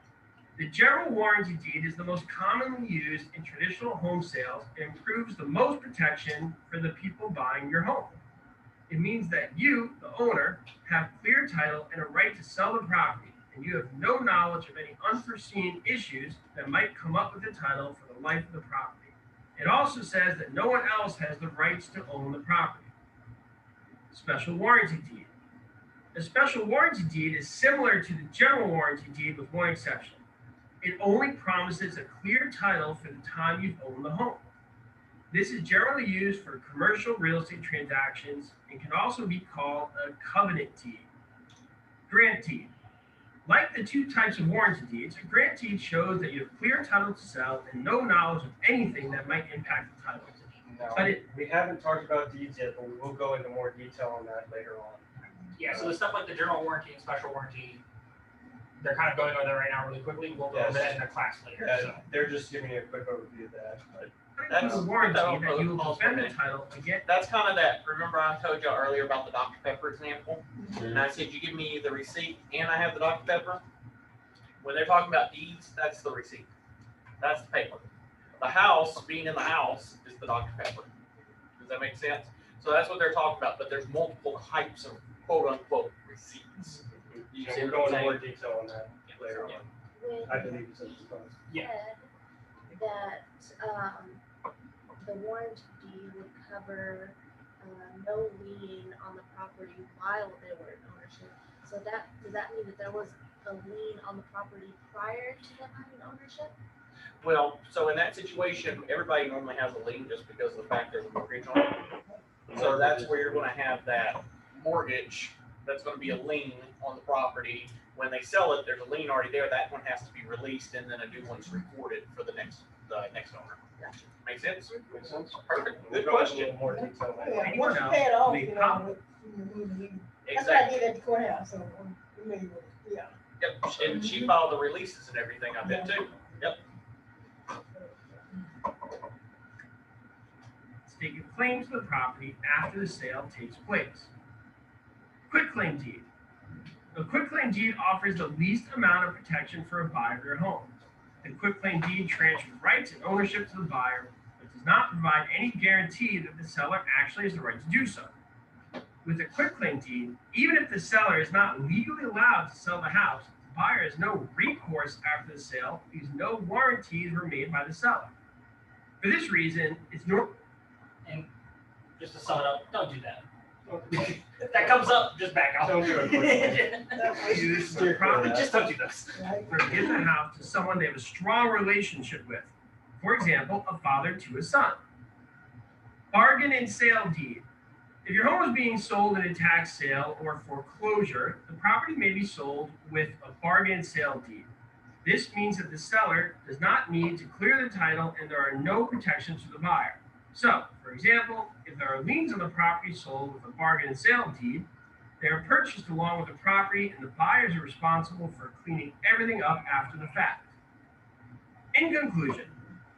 The general warranty deed is the most commonly used in traditional home sales and proves the most protection for the people buying your home. It means that you, the owner, have clear title and a right to sell the property, and you have no knowledge of any unforeseen issues that might come up with the title for the life of the property. It also says that no one else has the rights to own the property. Special warranty deed. A special warranty deed is similar to the general warranty deed with one exception. It only promises a clear title for the time you've owned the home. This is generally used for commercial real estate transactions and can also be called a covenant deed. Grant deed. Like the two types of warranty deeds, a grant deed shows that you have clear title to sell and no knowledge of anything that might impact the title. No, But it- we haven't talked about deeds yet, but we will go into more detail on that later on. Yeah, so the stuff like the general warranty and special warranty, they're kind of going over there right now really quickly. We'll go over that in a class later. So. They're just giving you a quick overview of that. But That's a warranty that you will defend the title again. That's kind of that, remember I told you earlier about the Dr. Pepper example? And I said, you give me the receipt and I have the Dr. Pepper. When they're talking about deeds, that's the receipt. That's the paper. The house, being in the house, is the Dr. Pepper. Does that make sense? So that's what they're talking about, but there's multiple types of quote unquote receipts. You yeah, see we're what I'm going into more saying? detail on that later on. When I believe it's in the class. Yeah. said that the warranty deed would cover no lien on the property while they were in ownership. So that does that mean that there was a lien on the property prior to them having ownership? Well, so in that situation, everybody normally has a lien just because of the fact there's a mortgage on it. So that's where you're gonna have that mortgage, that's gonna be a lien on the property. When they sell it, there's a lien already there, that one has to be released and then a new one's recorded for the next owner. Make sense? Makes sense? Perfect, We'll good go into a question. little more detail later. Yeah, Anyone once you else pay it off, may you know, comment? that's what I Exactly. did at the courthouse, so I'm familiar with it, yeah. Yep, and she filed the releases and everything, I bet too. Yep. Staking claim to the property after the sale takes place. Quitclaim deed. A quitclaim deed offers the least amount of protection for a buyer of your home. The quitclaim deed transfers rights and ownership to the buyer, but does not provide any guarantee that the seller actually has the right to do so. With a quitclaim deed, even if the seller is not legally allowed to sell the house, the buyer has no recourse after the sale because no warranties were made by the seller. For this reason, it's And just to sum it up, don't do that. If that comes up, just back out. Don't do it. use the property Just don't do this. or give the house to someone they have a strong relationship with. For example, a father to a son. Bargain and sale deed. If your home is being sold in a tax sale or foreclosure, the property may be sold with a bargain and sale deed. This means that the seller does not need to clear the title and there are no protections for the buyer. So, for example, if there are liens on the property sold with a bargain and sale deed, they are purchased along with the property and the buyers are responsible for cleaning everything up after the fact. In conclusion,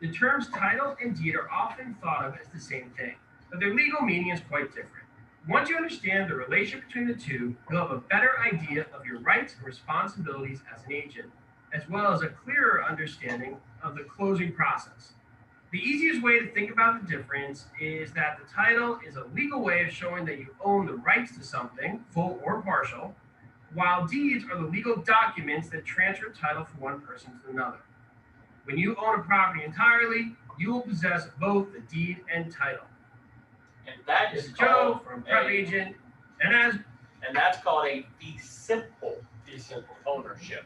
the terms title and deed are often thought of as the same thing, but their legal meaning is quite different. Once you understand the relationship between the two, you'll have a better idea of your rights and responsibilities as an agent, as well as a clearer understanding of the closing process. The easiest way to think about the difference is that the title is a legal way of showing that you own the rights to something, full or partial, while deeds are the legal documents that transfer title from one person to another. When you own a property entirely, you will possess both the deed and title. And that This is is Joe called from Prep Agent, and that's called a fee simple Be simple. ownership.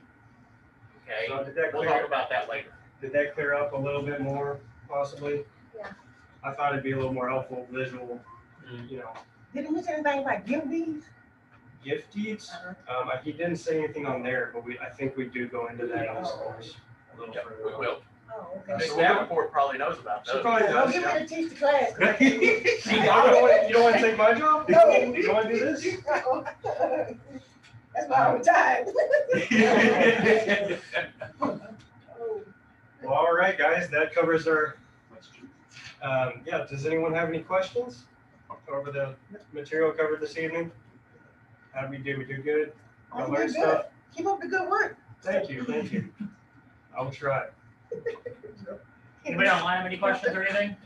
Okay, So did that we'll clear, talk about that later. did that clear up a little bit more, possibly? Yeah. I thought it'd be a little more helpful, visual, you know, Did he mention anything about gift deeds? gift deeds. He didn't say anything on there, but I think we do go into that also a little Yeah, further. we will. Oh, Miss okay. Davenport probably knows about She those. probably Don't does. give Yeah. me to teach the class. You don't want to take my job? No. You want to do this? That's my whole time. Well, all right, guys, that covers our, yeah, does anyone have any questions over the material covered this evening? How did we do? We do good? I Oh, learned you're good. stuff? Keep up the good work. Thank you, thank you. I will try. Anybody online have any questions or anything?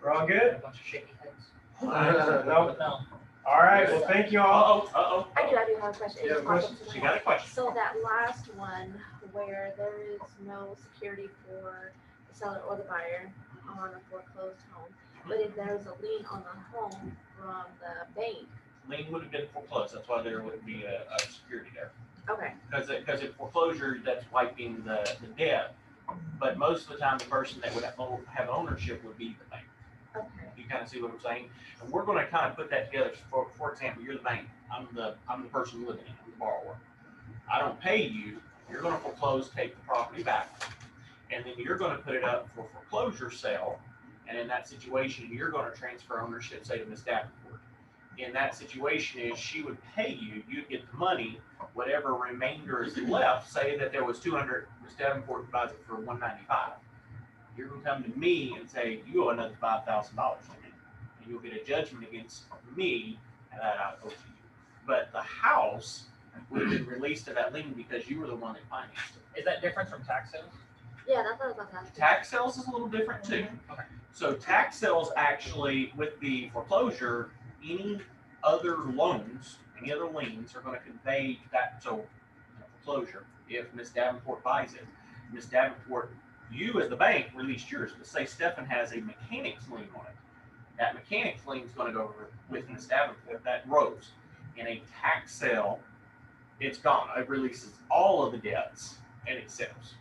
We're all good? A bunch of shaky heads. No? No. All right, well, thank you all. Uh-oh. I do have a question. You have a question? She got a question. So that last one where there is no security for the seller or the buyer on a foreclosed home, but if there's a lien on the home from the bank, Lien would have been foreclosed, that's why there wouldn't be a security there. okay, Because in foreclosure, that's wiping the debt, But most of the time, the person that would have ownership would be the bank. Okay. You kind of see what I'm saying? And we're going to kind of put that together. For example, you're the bank. I'm the person living in it. I'm the borrower. I don't pay you. You're going to foreclose, take the property back, and then you're going to put it up for foreclosure sale. And in that situation, you're going to transfer ownership, say to Ms. Davenport. In that situation, is she would pay you. You'd get the money. Whatever remainder is left, say that there was 200. Ms. Davenport buys it for 195. You're going to come to me and say, you owe another $5,000 to me. And you'll get a judgment against me, and that I owe to you. But the house would have been released to that lien because you were the one that financed it. Is that different from tax sales? Yeah, that's what I was about to ask. Tax sales is a little different too. Okay. So tax sales actually, with the foreclosure, any other loans, any other liens are going to convey that. So foreclosure, if Ms. Davenport buys it, Ms. Davenport, you as the bank released yours, but say Stephen has a mechanics lien on it. That mechanics lien is going to go over with Ms. Davenport. That rose. In a tax sale, it's gone. It releases all of the debts and it sells.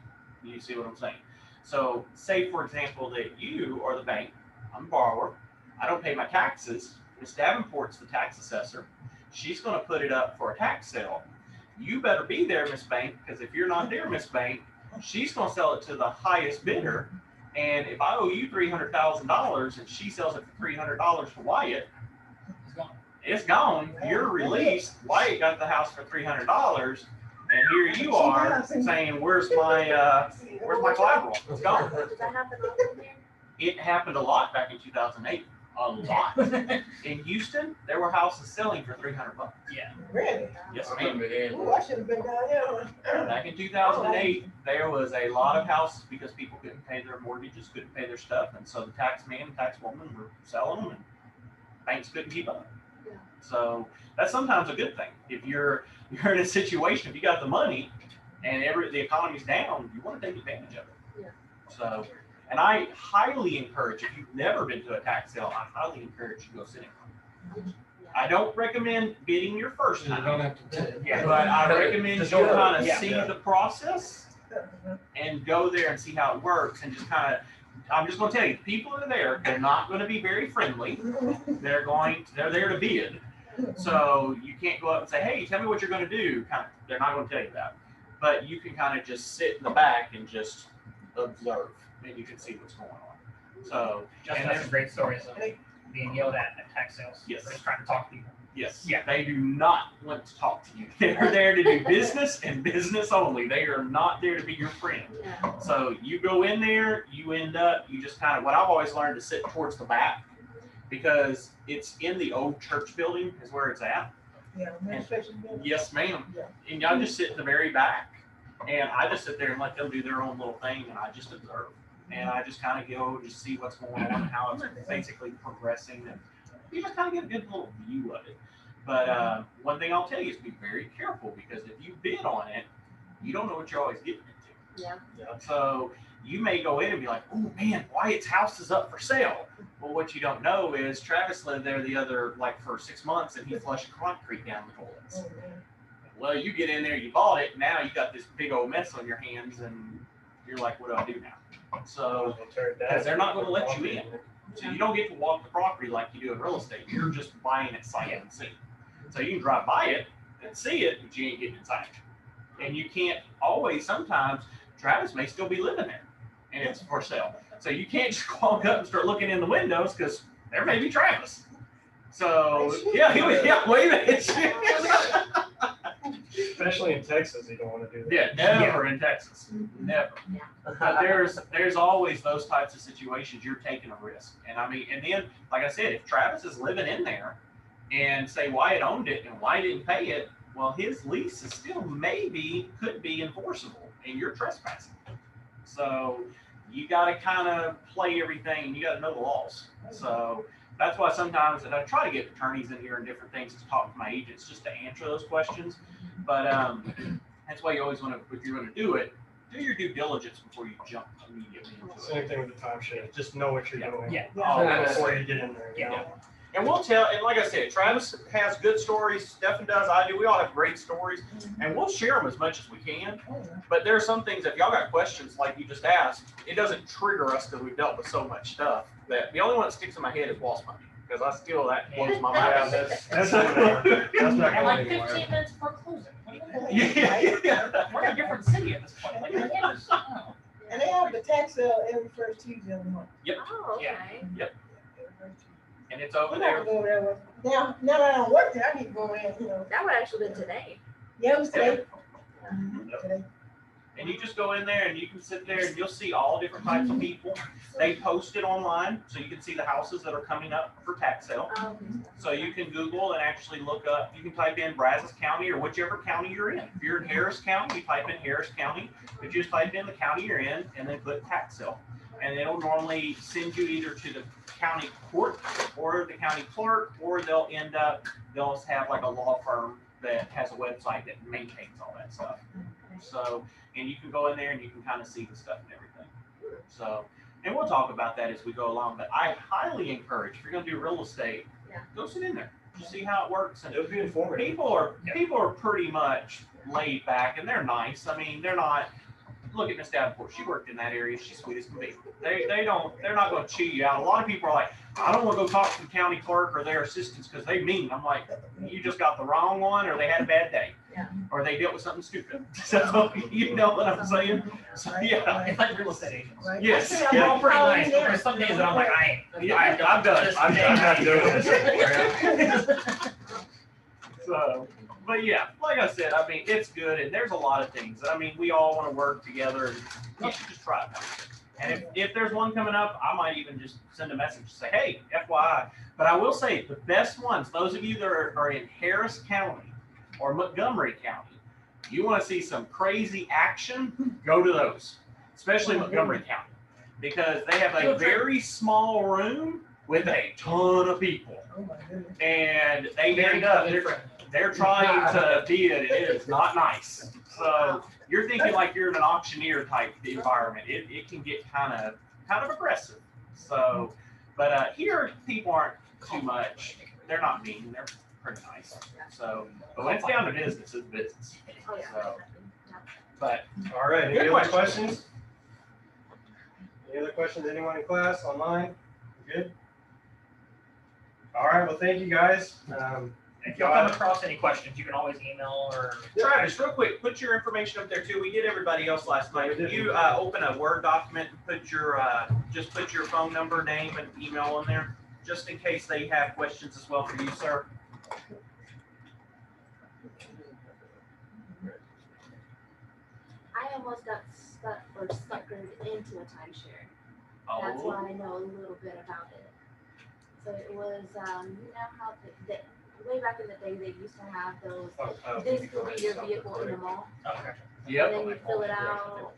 You see what I'm saying? So say, for example, that you are the bank, I'm a borrower, I don't pay my taxes, Ms. Davenport's the tax assessor, she's going to put it up for a tax sale. You better be there, Miss Bank, because if you're not there, Miss Bank, she's going to sell it to the highest bidder. And if I owe you $300,000 and she sells it for $300 for Wyatt, It's gone. it's gone. You're released. Wyatt got the house for $300, and here you are saying, "Where's my collateral? It's gone." Does that happen often here? It happened a lot back in 2008. A lot. In Houston, there were houses selling for $300. Yeah. Really? Yes, I ma'am. remember hearing Ooh, I should have been down there. Back in 2008, there was a lot of houses because people couldn't pay their mortgages, couldn't pay their stuff, and so the tax man and tax woman were selling them, and banks couldn't keep up. Yeah. So that's sometimes a good thing. If you're in a situation, if you got the money and the economy's down, you want to take advantage of it. Yeah. So, and I highly encourage, if you've never been to a tax sale, I highly encourage you to go sit in one. I don't recommend bidding your first You time. don't have to. Yeah, but I recommend you kind of Yeah. see the process and go there and see how it works and just kind of, I'm just going to tell you, people that are there, they're not going to be very friendly. They're there to bid. So you can't go up and say, hey, tell me what you're going to do. They're not going to tell you that. But you can kind of just sit in the back and just observe, and you can see what's going on. So, Justin and has some great stories of being yelled at tax sales. Yes. Just trying to talk to people. yes, Yeah. they do not want to talk to you. They're there to do business and business only. They are not there to be your friend. Yeah. So you go in there, you just kind of, what I've always learned to sit towards the back because it's in the old church building is where it's at. Yeah, administration building. Yes, ma'am. Yeah. And y'all just sit in the very back and I just sit there and let them do their own little thing and I just observe. And I just kind of go and just see what's going on, how it's basically progressing. And you just kind of get a good little view of it. But one thing I'll tell you is be very careful because if you bid on it, you don't know what you're always getting into. Yeah. So you may go in and be like, oh man, Wyatt's house is up for sale. Well, what you don't know is Travis lived there for 6 months and he flushed concrete down the toilets. Well, you get in there, you bought it, now you got this big old mess on your hands and you're like, what do I do now? So, because they're not going to let you in. So you don't get to walk the property like you do in real estate. You're just buying it sight unseen. So you can drive by it and see it, but you ain't getting inside. And you can't always, sometimes, Travis may still be living there and it's for sale. So you can't just walk up and start looking in the windows because there may be Travis. So, wait a minute. Especially in Texas, you don't want to do that. Yeah, never in Texas. Never. But there's always those types of situations. You're taking a risk. And then, like I said, if Travis is living in there and say Wyatt owned it and Wyatt didn't pay it, well, his lease is still could be enforceable and you're trespassing. So you got to kind of play everything and you got to know the laws. So that's why sometimes, and I try to get attorneys in here and different things to talk to my agents just to answer those questions. But that's why you always want to, if you're going to do it, do your due diligence before you jump immediately into it. Same thing with the time shift. Just know what you're doing. Yeah. Oh, Before you get in there. You Yeah. know? And we'll tell, and like I said, Travis has good stories, Stefan does, I do, we all have great stories, and we'll share them as much as we can. But there are some things, if y'all got questions like you just asked, it doesn't trigger us because we've dealt with so much stuff that the only one that sticks in my head is Wall Money, because I still, that blows my Yeah, mind. that's not And going like anywhere. 15 minutes before closing. Yeah. We're in a different city at this point. Like, my neighbors, oh. And they have the tax sale every first Tuesday of the month. Oh, okay. Every first Tuesday. And it's over I'm there. not gonna go over there with, now that I don't work there, I need to go in, you know. That would actually been today. Yeah, it was today. Yep. Today. And you just go in there and you can sit there and you'll see all different types of people. They post it online, so you can see the houses that are coming up for tax sale. Oh, So you can Google and actually look up, you can type in Brazos County or whichever county you're in. If you're in Harris County, you type in Harris County. If you just type in the county you're in and then click tax sale. And it'll normally send you either to the county court or the county clerk, or they'll have like a law firm that has a website that maintains all that stuff. So, and you can go in there and you can kind of see the stuff and everything. So, and we'll talk about that as we go along, but I highly encourage, if you're gonna do real estate, go sit in there, see how it works. And It'll be informative. people are pretty much laid back and they're nice. I mean, they're not, look at Miss Davenport, she worked in that area, she's sweet as can be. They're not gonna chew you out. A lot of people are like, I don't wanna go talk to the county clerk or their assistants because they mean. I'm like, you just got the wrong one, or they had a bad day. Yeah. Or they dealt with something stupid. So, you know what I'm saying? So, yeah. It's like real estate agents. Right. Yes. I They're said, all pretty I'm nice, but there. there's some days that I'm like, I ain't. Yeah, I'm done. I'm not doing this. So, but yeah, like I said, I mean, it's good, and there's a lot of things. I mean, we all want to work together, and you should just try it. And if there's one coming up, I might even just send a message to say, hey, FYI. But I will say, the best ones, those of you that are in Harris County or Montgomery County, you want to see some crazy action, go to those, especially Montgomery County, because they have a very small room with a ton of people. Oh my goodness. And they end up, they're trying to be it. It is not nice. So you're thinking like you're in an auctioneer type environment. It can get kind of aggressive. So, but here people aren't too much. They're not mean. They're pretty nice. So, but when it's down to business, it's business. Oh, yeah. So, but All right, any Good other question. questions? Any other questions, anyone in class, online? Good? All right, well, thank you, guys. If y'all come across any questions, you can always email or. Travis, real quick, put your information up there too. We did everybody else last night. Can you open a Word document and put your just put your phone number, name, and email on there, just in case they have questions as well for you, sir. I almost got stuck or suckered into a timeshare. That's why I know a little bit about it. So it was, you know how way back in the day, they used to have those, this will be your vehicle in the mall. Oh, gotcha. Yep. And then you fill it out,